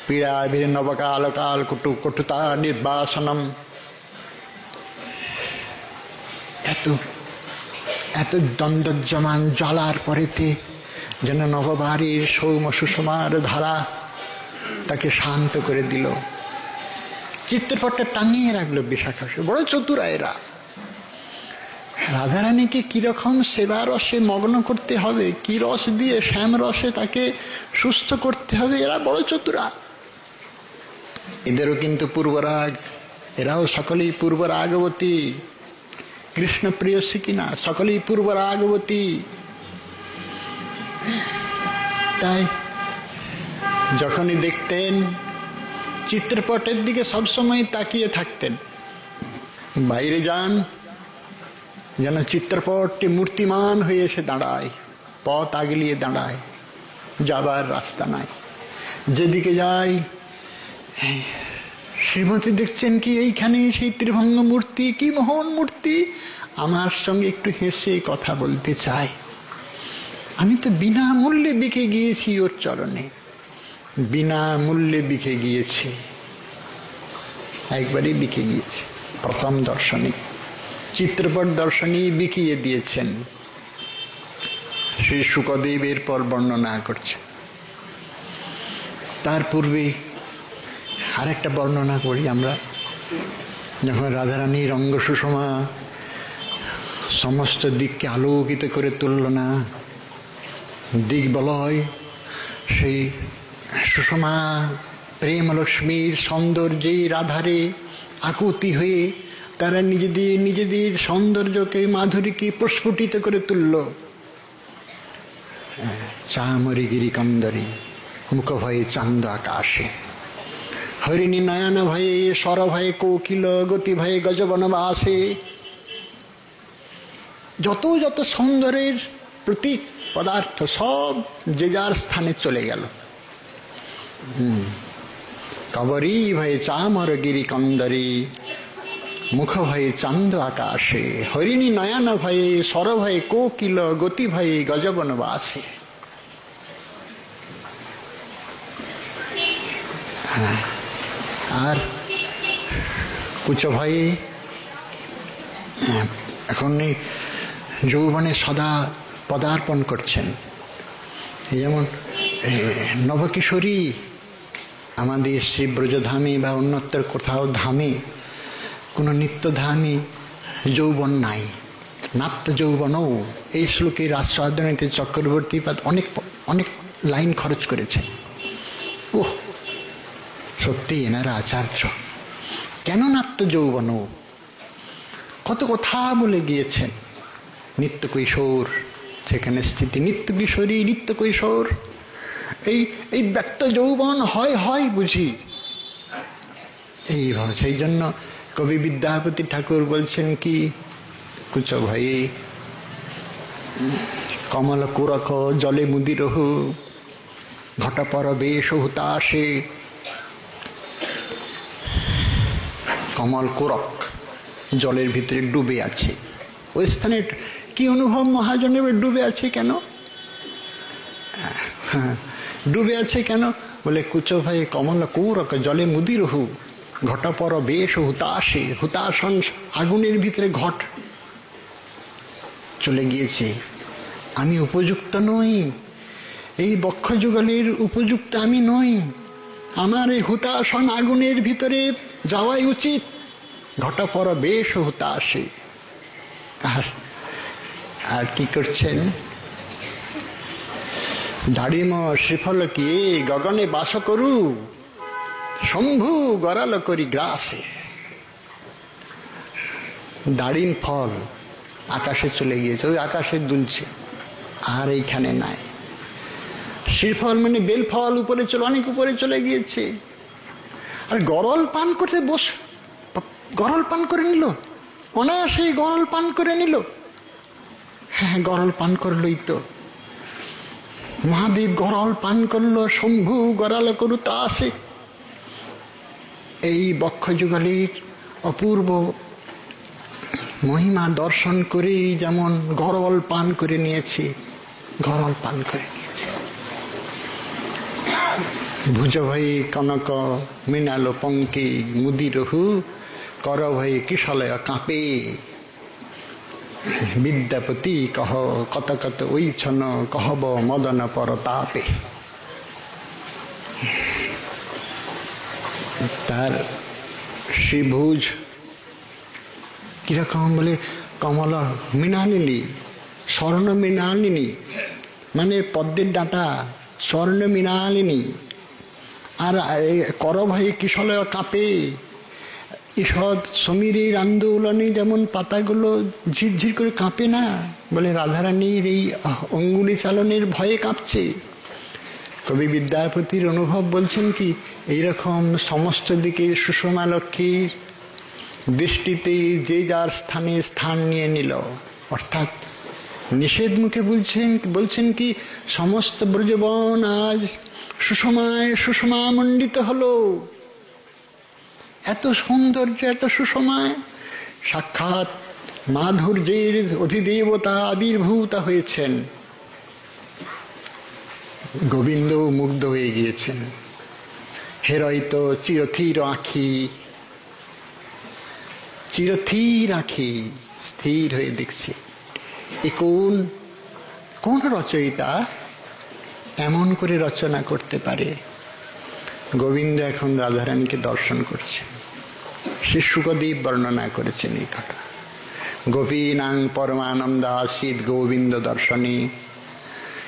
পীড়া বীর নবকাল কাল কুটু কটুতা নির্বাসনম। এত দ্বন্দ্বজমান জ্বালার পরেতে যেন নববাড়ির সৌম সুষমার ধারা তাকে শান্ত করে দিল। চিত্রপটটা টাঙিয়ে রাখলো বিশাখা। বড় চতুরা এরা। রাধারানীকে কিরকম সেবা রসে মগ্ন করতে হবে, কি রস দিয়ে শ্যাম রসে তাকে সুস্থ করতে হবে, এরা বড় চতুরা। এদেরও কিন্তু পূর্বরাগ, এরাও সকলেই পূর্বরাগবতী। কৃষ্ণ প্রিয়সী কিনা, সকলেই পূর্বরাগবতী। তাই যখনই দেখতেন চিত্রপটের দিকে সবসময় তাকিয়ে থাকতেন। বাইরে যান, যেন চিত্রপটটি মূর্তিমান হয়ে এসে দাঁড়ায়, পথ আগলিয়ে দাঁড়ায়, যাবার রাস্তা নাই। যেদিকে যাই, শ্রীমতী দেখছেন কি এইখানে সেই ত্রিভঙ্গ মূর্তি, কি মোহন মূর্তি, আমার সঙ্গে একটু হেসে কথা বলতে চাই। আমি তো বিনামূল্যে বিকে গিয়েছি ওর চরণে, বিনামূল্যে বিকে গিয়েছি, একবারই বিকে গিয়েছি। প্রথম দর্শনে চিত্রপট দর্শনই বিকিয়ে দিয়েছেন। শ্রী শুকদেব এরপর বর্ণনা করছেন। তার পূর্বে আরেকটা বর্ণনা করি আমরা। যখন রাধারানী রঙ্গ সুষমা সমস্ত দিককে আলোকিত করে তুলল না, দিক বলয় সেই সুষমা প্রেম লক্ষ্মীর সৌন্দর্যে রাধারে আকুতি হয়ে তারা নিজেদের সৌন্দর্যকে, মাধুরীকে প্রস্ফুটিত করে তুলল। চামরি গিরি কন্দরী মুখ ভয়ে চান্দ আকাশে, হরিণী নয়ন ভয়ে স্বর ভয়ে কোকিল, গতি ভয়ে গজবনবাসে। যত যত সৌন্দর্যের প্রতীক পদার্থ সব যে যার স্থানে চলে গেল। কবরী ভয়ে চামর গিরি কন্দরী মুখ ভয়ে চান্দ আকাশে, হরিণী নয়ন ভয়ে স্বর ভয়ে কোকিল, গতি ভয়ে গজবনবাসে। আর কুচ ভয়ে এখন যৌবনে সদা পদার্পণ করছেন। যেমন নবকিশোরী আমাদের শ্রী ব্রজধামে বা অন্যত্র কোথাও ধামে কোনো নিত্যধামে যৌবন নাই, নাত্য যৌবনও। এই শ্লোকের আস্বাদনীতে চক্রবর্তী অনেক অনেক লাইন খরচ করেছেন। ওহ, সত্যি এনারা আচার্য। কেন নাত্য যৌবনও, কত কথা বলে গিয়েছেন। নিত্য কৈশোর সেখানে স্থিতি, নিত্য কিশোরী, নিত্য কৈশোর। এই ব্যক্ত যৌবন হয় বুঝি এই সেই জন্য কবি বিদ্যাপতি ঠাকুর বলছেন কি, কুচ ভয়ে কমল কুরক জলে মুদিরহু ঘটপর বেশ হুতাশে। কমল কুরক জলের ভিতরে ডুবে আছে। ওই স্থানে কি অনুভব মহাজনের? ডুবে আছে কেন? ডুবে আছে কেন বলে, কুচ ভয়ে কমল কুরক জলে মুদিরহু ঘটপর বেশ হুতাশে। হুতাশন আগুনের ভিতরে ঘট চলে গিয়েছে। আমি উপযুক্ত নই, এই বক্ষযুগলের উপযুক্ত আমি নই। আমার এই হুতাশন আগুনের ভিতরে যাওয়াই উচিত। ঘটপর বেশ হুতাশে। আর কি করছেন? দাড়িম শ্রীফল কি গগনে বাস করু শম্ভু গরাল করি গ্রাসে। দাড়িম ফল আকাশে চলে গিয়েছে, ওই আকাশে দুলছে, আর এইখানে নাই। শ্রীফল মানে বেলফল উপরে চলে, অনেক উপরে চলে গিয়েছে। আর গরল পান করতে গরল পান করে নিল, অনায়াসে গরল পান করে নিল। হ্যাঁ, গরল পান করলই তো। মহাদেব গরল পান করলো, শম্ভু গরাল করু তা আসে। এই বক্ষযুগলের অপূর্ব মহিমা দর্শন করেই যেমন গরল পান করে নিয়েছে, গরল পান করে নিয়েছে। ভুজ ভয়ে কনক মৃণাল পঙ্কে মুদিরহু কর ভয়ে কিশলয় কাঁপে। বিদ্যাপতি কহ কত কত ওই ছন কহব মদন পরতাপে। তার শ্রীভুজ কিরকম বলে, কমল মৃণালিনী, স্বর্ণ মৃণালিনী, মানে পদ্মের ডাঁটা, স্বর্ণ মৃণালিনী। আর কর ভয়ে কিশলয় কাঁপে। ঈষৎ সমীরের আন্দোলনে যেমন পাতাগুলো ঝিরঝির করে কাঁপে না, বলে রাধারানীর এই অঙ্গুলি চালনের ভয়ে কাঁপছে। কবি বিদ্যাপতির অনুভব বলছেন কি, এইরকম সমস্ত দিকে সুষমা লক্ষ্মীর দৃষ্টিতে যে যার স্থানে স্থান নিয়ে নিল। অর্থাৎ নিষেধ মুখে বলছেন কি, সমস্ত ব্রজবন আজ সুষমায় সুষমামণ্ডিত হলো। এত সৌন্দর্য, এত সুষমায়, সাক্ষাৎ মাধুর্যের অধিদেবতা আবির্ভূতা হয়েছেন। গোবিন্দ মুগ্ধ হয়ে গিয়েছেন। হেরয়িত চিরথির আঁখি, চিরথির আঁখি স্থির হয়ে দেখছে, এ কোন রচয়িতা এমন করে রচনা করতে পারে। গোবিন্দ এখন রাধারানীকে দর্শন করছেন। শ্রী শুকদেব বর্ণনা করেছেন এই কথা। গোপীনাং পরমানন্দ আসিত গোবিন্দ দর্শনে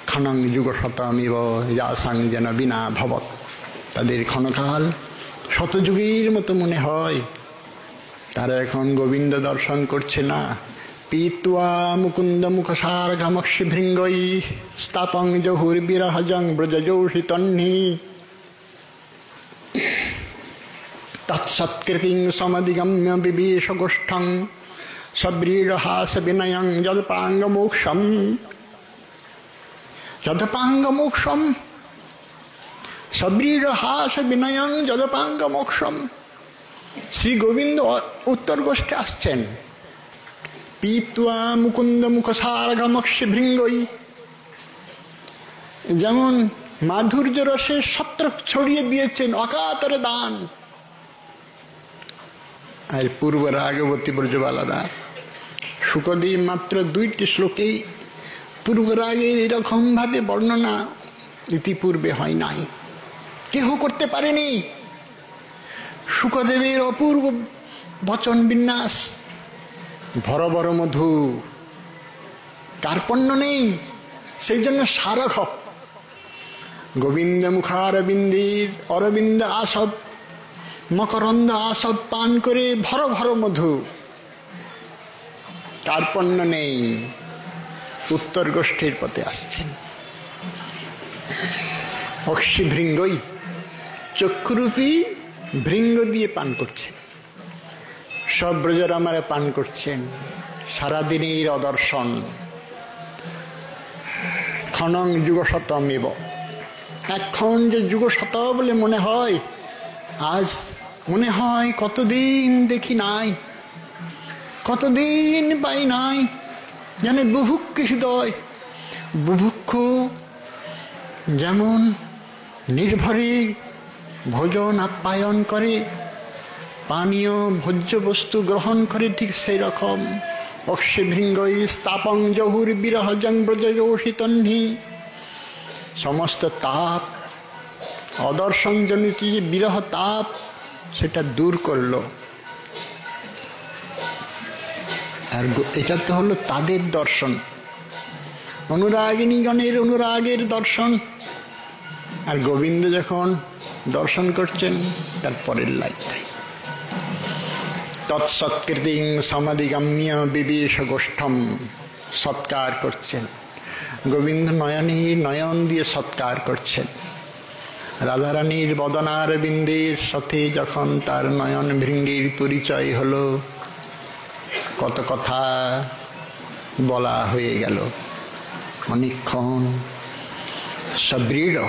ক্ষণং যুগ শতমিব যাসাং যেন বিনা ভবৎ। তাদের ক্ষণকাল শতযুগের মতো মনে হয়। তারা এখন গোবিন্দ দর্শন করছে না। পীত্বা মুকুন্দ মুখসার ঘামক্ষি ভৃঙ্গৈ স্থাপং জহুর বিরহজং ব্রজজৌষি তন্নি তৎসৎকৃতিং সমধিগম্য বিবেশ গোষ্ঠং সব্রীড়হাস বিনয়ং যদপাঙ্গমোক্ষম। যদপাঙ্গমোক্ষম, সব্রীড়হাস বিনয়ং যদপাঙ্গমোক্ষম। শ্রী গোবিন্দ উত্তর গোষ্ঠে আসছেন। পীত্বা মুকুন্দ মুখসার ঘামক্ষি ভৃঙ্গৈ, যেমন মাধুর্য রসের ছত্র ছড়িয়ে দিয়েছেন অকাতরে দান। আর পূর্ব রাগবতী ব্রজবালারা। শুকদেব মাত্র 2টি শ্লোকেই পূর্ব রাগের এরকম ভাবে বর্ণনা ইতিপূর্বে হয় নাই, কেহ করতে পারেনি। শুকদেবের অপূর্ব বচন বিন্যাস, ভর ভর মধু, কার্পণ্য নেই, সেই জন্য সারখ। গোবিন্দ মুখারবিন্দের অরবিন্দ আসব, মকরন্দ আসব পান করে ভর ভর মধু, কার্পণ্য নেই। উত্তর গোষ্ঠীর পথে আসছেন। অক্ষি ভৃঙ্গই, চক্ষুরূপী ভৃঙ্গ দিয়ে পান করছেন। সব ব্রজরামারা পান করছেন। সারাদিনের অদর্শন। ক্ষণং যুগশতমেব, এখন যে যুগশত বলে মনে হয়, আজ মনে হয় কতদিন দেখি নাই, কতদিন পাই নাই। জানে বুভুক্ষ হৃদয়, বুভুক্ষ যেমন নির্ভরে ভোজন আপ্যায়ন করে, পানীয় ভোজ্য বস্তু গ্রহণ করে, ঠিক সেই রকম অক্ষে ভৃঙ্গই স্তাপং জহুর বিরহ জং ব্রজোষিতহ্নি। সমস্ত তাপ, অদর্শনজনিত যে বিরহ তাপ, সেটা দূর করলো। আর এটা তো হলো তাদের দর্শন, অনুরাগিনীগণের অনুরাগের দর্শন। আর গোবিন্দ যখন দর্শন করছেন, তার পরের লাইনটাই তৎসৎকৃতিং সমাধিগম্য বিবেশ গোষ্ঠম, সৎকার করছেন। গোবিন্দ নয়নীর নয়ন দিয়ে সৎকার করছেন। রাধারানীর বদনার বিন্দের সাথে যখন তার নয়ন ভৃঙ্গির পরিচয় হলো, কত কথা বলা হয়ে গেল। অনেকক্ষণ সবৃঢ়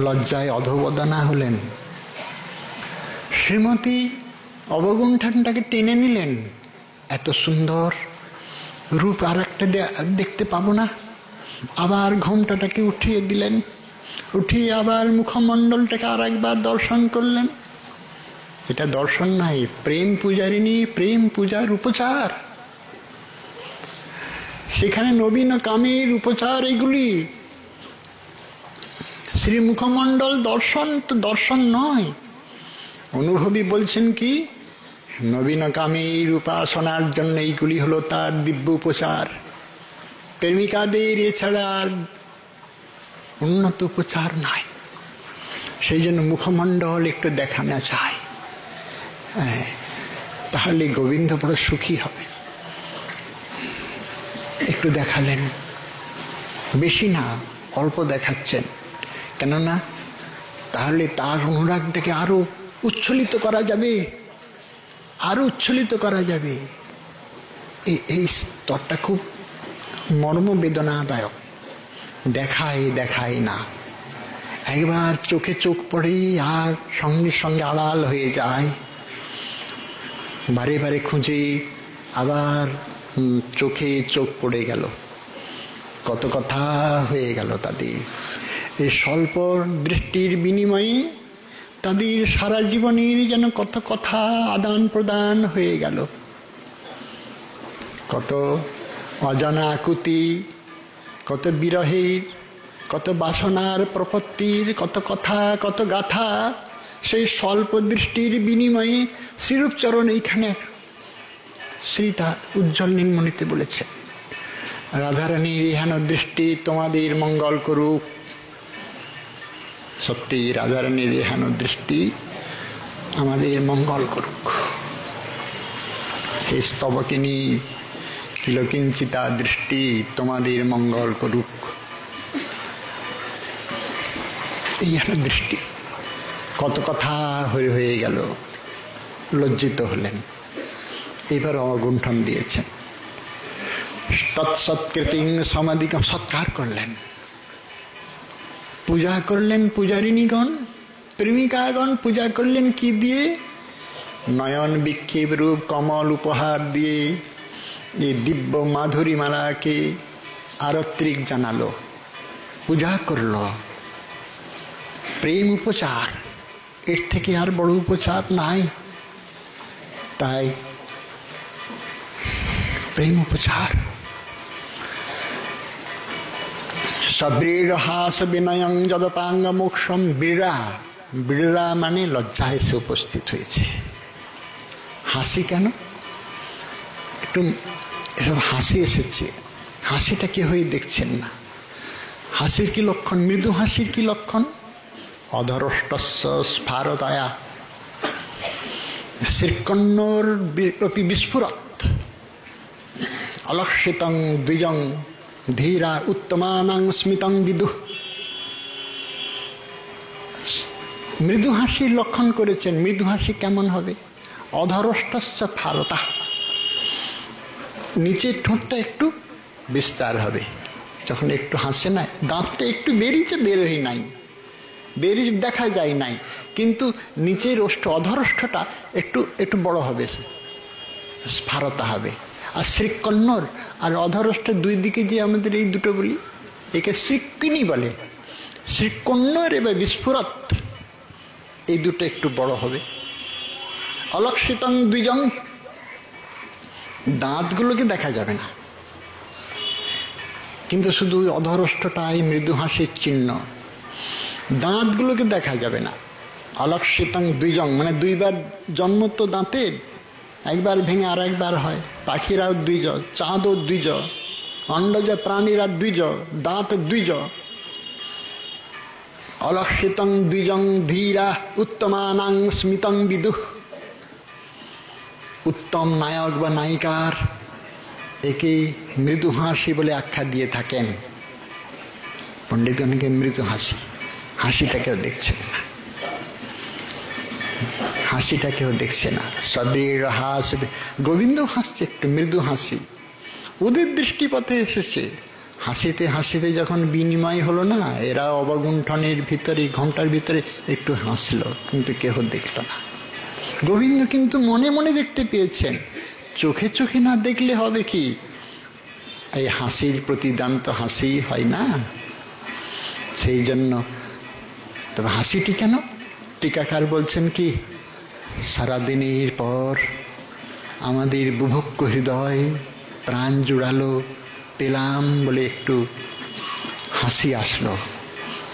লজ্জায় অধবদনা হলেন। শ্রীমতী অবগুণ্ঠনটাকে টেনে নিলেন। এত সুন্দর রূপ আর একটা দেখতে পাবো না। আবার ঘোমটাটাকে উঠিয়ে দিলেন, উঠিয়ে আবার মুখমণ্ডলটাকে আর একবার দর্শন করলেন। এটা দর্শন নাই, প্রেম পূজারিণী, প্রেম পূজার উপচার। সেখানে নবীন কামের উপচার এগুলি। শ্রী মুখমণ্ডল দর্শন তো দর্শন নয়। অনুভবী বলছেন কি, নবীন কামের উপাসনার জন্য এইগুলি হলো তার দিব্য উপচার। প্রেমিকাদের এছাড়া আর উন্নত উপচার নাই। সেই জন্য মুখমণ্ডল একটু দেখানো চায়, তাহলে গোবিন্দ বড় সুখী হবে। একটু দেখালেন, বেশি না, অল্প দেখাচ্ছেন। কেননা তাহলে তার অনুরাগটাকে আরো উচ্ছ্বলিত করা যাবে, আরো উচ্ছ্বলিত করা যাবে। এই স্তরটা খুব মর্মবেদনাদায়ক। দেখায় দেখায় না, একবার চোখে চোখ পড়ে আর সঙ্গে সঙ্গে আড়াল হয়ে যায়। বারে বারে খুঁজে আবার চোখে চোখ পড়ে গেল, কত কথা হয়ে গেল তাদের। এই স্বল্প দৃষ্টির বিনিময়ে তাদের সারা জীবনের যেন কত কথা আদান প্রদান হয়ে গেল। কত অজানা আকুতি, কত বিরহের, কত বাসনার প্রপত্তির, কত কথা, কত গাথা। সেই স্বল্প দৃষ্টির বিনিময়ে শ্রীরূপচরণ এইখানে শ্রী তার উজ্জ্বল নির্মণিতে বলেছে, রাধারানীর ইহান দৃষ্টি তোমাদের মঙ্গল করুক। সত্যি রাধারানীর ইহান দৃষ্টি আমাদের মঙ্গল করুক। সেই স্তবকিনী কিলকিঞ্চিতা দৃষ্টি তোমাদের মঙ্গল করুক। ইহান দৃষ্টি কত কথা হয়ে গেল, লজ্জিত হলেন। এবার অগুণ্ঠন দিয়েছেন। তৎসৎকৃতিং সমাধিক, সৎকার করলেন, পূজা করলেন। পূজারিণীগণ, প্রেমিকাগণ পূজা করলেন কি দিয়ে? নয়ন বিক্ষেপ রূপ কমল উপহার দিয়ে এই দিব্য মাধুরীমালাকে আরত্রিক জানালো, পূজা করল। প্রেম উপচার, এর থেকে আর বড় উপচার নাই। তাই প্রেম উপচার। সব্রীড়হাস বিনয়ং যদপাঙ্গ মোক্ষম। বিড়া, বিড়া মানে লজ্জা এসে উপস্থিত হয়েছে। হাসি কেন? একটু হাসি এসেছে, হাসিটা কে হয়ে দেখছেন না? হাসির কি লক্ষণ? মৃদু হাসির কি লক্ষণ? অধরষ্টস্য স্ফারদয়া শ্রীকন্নর বিস্ফুরত অলক্ষিতং দ্বিজং ধীরা উত্তমানাং স্মিতং বিদুঃ। মৃদু হাসির লক্ষণ করেছেন। মৃদু হাসি কেমন হবে? অধরষ্টস্য ফারতা, নিচের ঠোঁটটা একটু বিস্তার হবে যখন একটু হাসে না। দাঁতটা একটু বেরিয়েছে, বেরোই নাই, বেরিয়ে দেখা যায় নাই, কিন্তু নিচের ওষ্ঠ অধরষ্ঠটা একটু একটু বড় হবে, স্ফারতা হবে। আর শ্রীকন্নর আর অধরষ্ঠের দুই দিকে যে আমাদের এই দুটো বলি, একে শ্রীকিনি বলে। শ্রীকন্নর এবার বিস্ফুরত, এই দুটো একটু বড় হবে। অলক্ষিতং দ্বিজং, দাঁতগুলোকে দেখা যাবে না, কিন্তু শুধু অধরষ্ঠটাই মৃদু হাসির চিহ্ন। দাঁতগুলোকে দেখা যাবে না। অলক্ষিতং দ্বিজং মানে দুইবার জন্ম তো দাঁতের, একবার ভেঙে আর একবার হয়। পাখিরাও দ্বিজ, চাঁদও দ্বিজ, অন্ডজ প্রাণীরা দ্বিজ, দাঁত দ্বিজ। অলক্ষিতং দ্বিজং ধীরা উত্তমানাং স্মিতং বিদুঃ। উত্তম নায়ক বা নায়িকার একে মৃদু হাসি বলে আখ্যা দিয়ে থাকেন পণ্ডিতগণকে। মৃদু হাসি, হাসিটা কেউ দেখছেন না, হাসিটা কেউ দেখছে না। সদৃঢ় হাস, গোবিন্দ হাসছে একটু মৃদু হাসি, ওদের দৃষ্টিপথে এসেছে। হাসিতে হাসিতে যখন বিনিময় হলো না, এরা অবগুণ্ঠনের ভিতরে, ঘন্টার ভিতরে একটু হাসলো, কিন্তু কেউ দেখল না। গোবিন্দ কিন্তু মনে মনে দেখতে পেয়েছেন। চোখে চোখে না দেখলে হবে কি? এই হাসির প্রতিদান তো হাসি হয় না, সেই জন্য। তবে হাসিটি কেন? টিকাকার বলছেন কি, সারাদিনের পর আমাদের বুভুক্ষ হৃদয় প্রাণ জুড়ালো, পেলাম বলে একটু হাসি আসলো।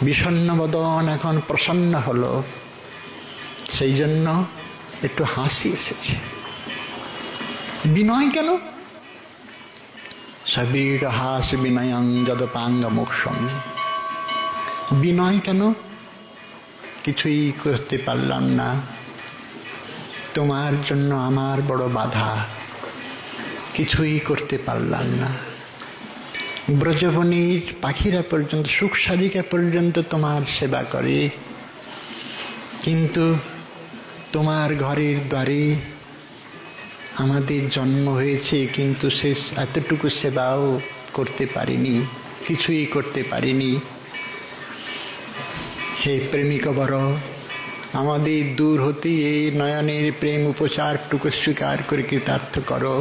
বিষণ্ণ বদন এখন প্রসন্ন হলো, সেই জন্য একটু হাসি এসেছে। বিনয় কেন? সবীর হাস বিনয়ং যদপাঙ্গ মোক্ষম। বিনয় কেন? কিছুই করতে পারলাম না, তোমার জন্য আমার বড় বাধা, কিছুই করতে পারলাম না। ব্রজবনের পাখিরা পর্যন্ত, সুখ শালিকা পর্যন্ত তোমার সেবা করে, কিন্তু তোমার ঘরের দ্বারে আমাদের জন্ম হয়েছে, কিন্তু সে এতটুকু সেবাও করতে পারিনি, কিছুই করতে পারিনি। হে প্রেমিক বর, আমাদের দূর হতে এই নয়নের প্রেম উপচারটুকু স্বীকার করে কৃতার্থ করো।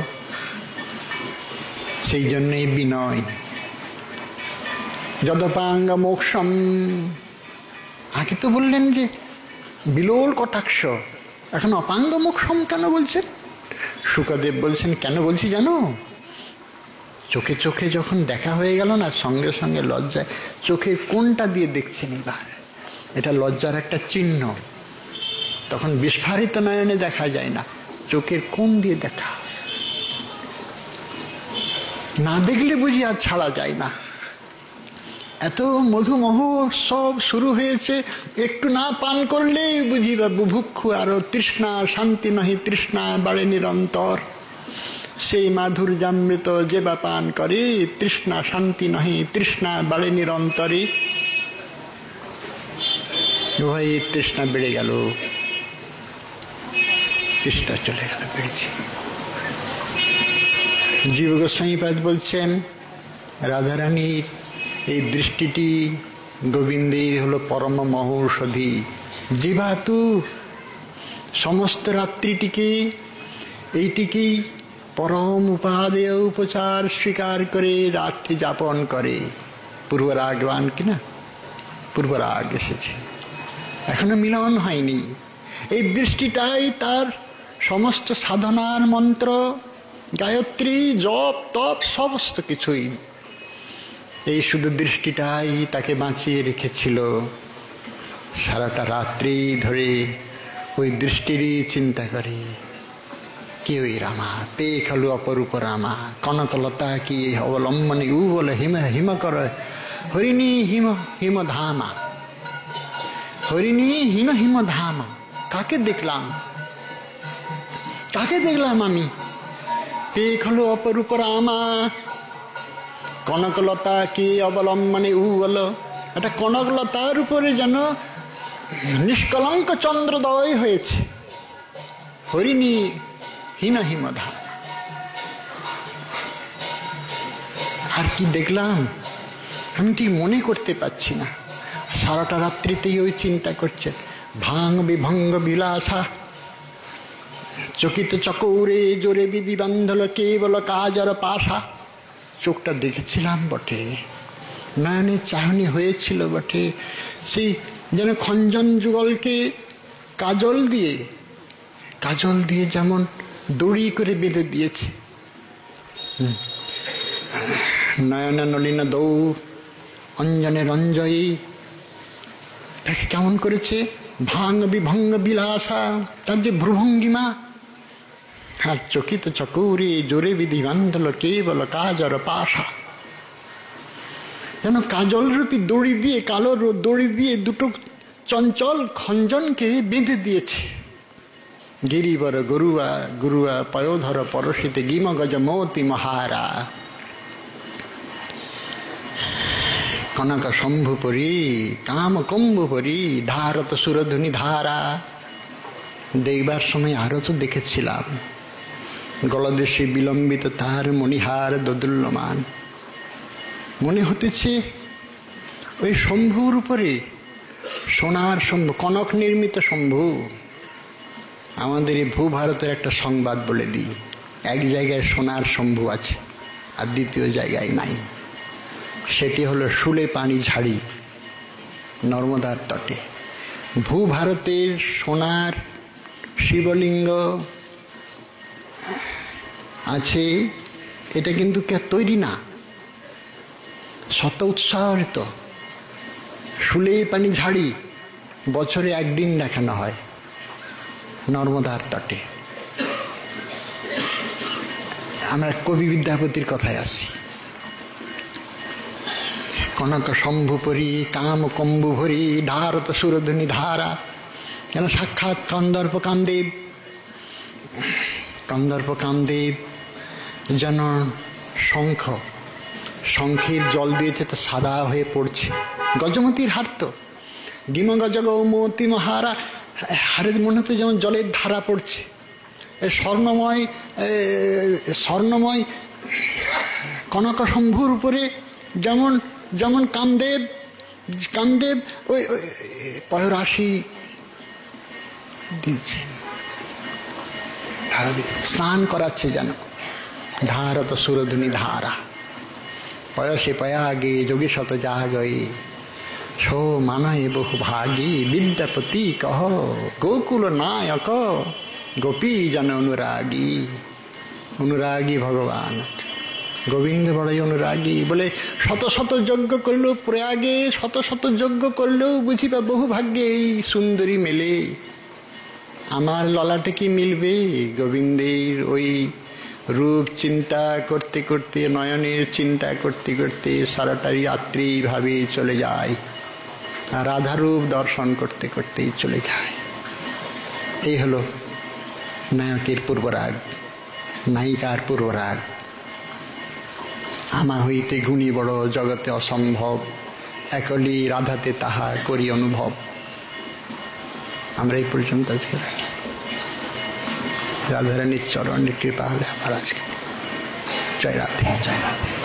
সেই জন্যই বিনয়। যদপাঙ্গ মোক্ষম, আগে তো বললেন যে বিলোল কটাক্ষ, এখন অপাঙ্গ মোক্ষম কেন বলছেন? শুকদেব বলছেন, কেন বলছি জানো? চোখে চোখে যখন দেখা হয়ে গেল না, সঙ্গে সঙ্গে লজ্জায় চোখের কোনটা দিয়ে দেখছেন এবার, এটা লজ্জার একটা চিহ্ন। তখন বিস্ফারিত নয়নে দেখা যায় না, চোখের কোন দিয়ে দেখা। না দেখলে বুঝি আর ছাড়া যায় না। এত মধুমহ সব শুরু হয়েছে, একটু না পান করলেই বুঝি বা বুভুক্ষু আরো তৃষ্ণা, শান্তি নহি তৃষ্ণা বাড়ে নিরন্তর। সেই মাধুর্যামৃত যে বা পান করে, তৃষ্ণা শান্তি নহি তৃষ্ণা বাড়ে নিরন্তরে। ওই তৃষ্ণা বেড়ে গেল, তৃষ্ণা চলে গেল, বেড়েছে। জীব গোস্বামীপাদ বলছেন, রাধারানীর এই দৃষ্টিটি গোবিন্দের হলো পরম মহৌষধি। জীবাতু সমস্ত রাত্রিটিকে এইটিকেই পরম উপাদেয় উপচার স্বীকার করে রাত্রি যাপন করে। পূর্বরাগবান কিনা, পূর্বরাগ এসেছে, এখনো মিলন হয়নি। এই দৃষ্টিটাই তার সমস্ত সাধনার মন্ত্র, গায়ত্রী, জপ, তপ, সমস্ত কিছুই। এই শুধু দৃষ্টিটাই তাকে বাঁচিয়ে রেখেছিল। সারাটা রাত্রি ধরে ওই দৃষ্টিরই চিন্তা করে, কে ওই রামা, পেয়ে খালু অপরূপ রামা, কনকলতা কি অবলম্বনে উ বলে হিম হিম কর হরিণী হিম হিম ধামা, হরিণী হিম হিম ধামা। কাকে দেখলাম, কাকে দেখলাম আমি? পেয়ে খালু অপরূপ রামা, কনকলতা কি অবলম্বনে উ বলো। একটা কনকলতার উপরে যেন নিষ্কলঙ্ক চন্দ্রোদয় হয়েছে। হরিণী হিম হিম ধামা। আর কি দেখলাম আমি ঠিক মনে করতে পারছি না। সারাটা রাত্রিতেই ওই চিন্তা করছে। ভাঙ বিভঙ্গ বিলাসা, চকিত চকৌরে জোরে বিধি বান্ধল কেবল কাজর পাশা। চোখটা দেখেছিলাম বটে, নয়নের চাহনি হয়েছিল বটে। সেই যেন খঞ্জন যুগলকে কাজল দিয়ে যেমন দড়ি করে বেঁধে দিয়েছে। নয়না নলিনা দৌ অঞ্জনে রঞ্জয়ী, তাকে কেমন করেছে? ভাঙ বিভঙ্গ বিলাসা, তার যে ভ্রুভঙ্গিমা। আর চকিত চকৌরে জোরে বিধি বান্ধল কেবল কাজর পাশা। যেন কাজল রূপী দড়ি দিয়ে, কালো দড়ি দিয়ে দুটো চঞ্চল খঞ্জনকে বেঁধে দিয়েছে। গিরিবর গরুয়া গুরুয়া পয়োধর পরশিতে গিম গজ মতি মহারা। কনক শম্ভু পরি কাম কম্বু পরি ধারত সুরধুনি ধারা। দেখবার সময় আরো তো দেখেছিলাম, গলদেশে বিলম্বিত তার মণিহার দোদুল্যমান। মনে হতেছে ওই শম্ভুর উপরে, সোনার শম্ভু, কনক নির্মিত শম্ভু। আমাদের এই ভূভারতের একটা সংবাদ বলে দিই, এক জায়গায় সোনার শম্ভু আছে আর দ্বিতীয় জায়গায় নাই। সেটি হলো শুলে পানি ঝাড়ি, নর্মদার তটে। ভূভারতের সোনার শিবলিঙ্গ আছে, এটা কিন্তু কে তৈরি না, শত উৎসাহিত। শুলে পানি ঝাড়ি বছরে একদিন দেখানো হয় নর্মদার তটে। আমরা কবি বিদ্যাপতির কথায় আসি। কনক শম্ভু পরি কাম কম্বু ভরি ধারত সুরধুনি ধারা। যেন সাক্ষাৎ কন্দর্প কামদেব। কন্দর্প কামদেব যেন শঙ্খের জল দিয়েছে তো সাদা হয়ে পড়ছে। গজমতির হার তো, গিম গজ গৌমতি মহারা, হারে মনে হতো যেমন জলের ধারা পড়ছে। স্বর্ণময় কনক শম্ভুর উপরে যেমন যেমন কামদেব ওই পয়রাশি দিচ্ছে, স্নান করাচ্ছে যেন। ধারত সুরধুনি ধারা পয়সে পয়াগে যোগী শত জাগয়ে সো মানয়ে বহু ভাগী বিদ্যাপতি কহ গোকুল নায়ক গোপী জন অনুরাগী ভগবান। গোবিন্দ বড়ই অনুরাগী বলে শত শত যজ্ঞ করলেও, প্রয়াগে শত শত যজ্ঞ করলেও বুঝিবা বহু ভাগ্যে এই সুন্দরী মেলে। আমার ললাটে কি মিলবে? গোবিন্দের ওই রূপ চিন্তা করতে করতে, নয়নের চিন্তা করতে করতে সারাটাই রাত্রি ভাবে চলে যায়, আর রাধারূপ দর্শন করতে করতেই চলে যায়। এই হলো নায়কের পূর্বরাগ, নায়িকার পূর্বরাগ। আমা হইতে গুণী বড় জগতে অসম্ভব, একলি রাধাতে তাহা করি অনুভব। আমরা এই পর্যন্ত আজকে রাখি। রাধারানীর চরণের কৃপা হলে আবার আজকে। জয় রাধে, জয় রাধে।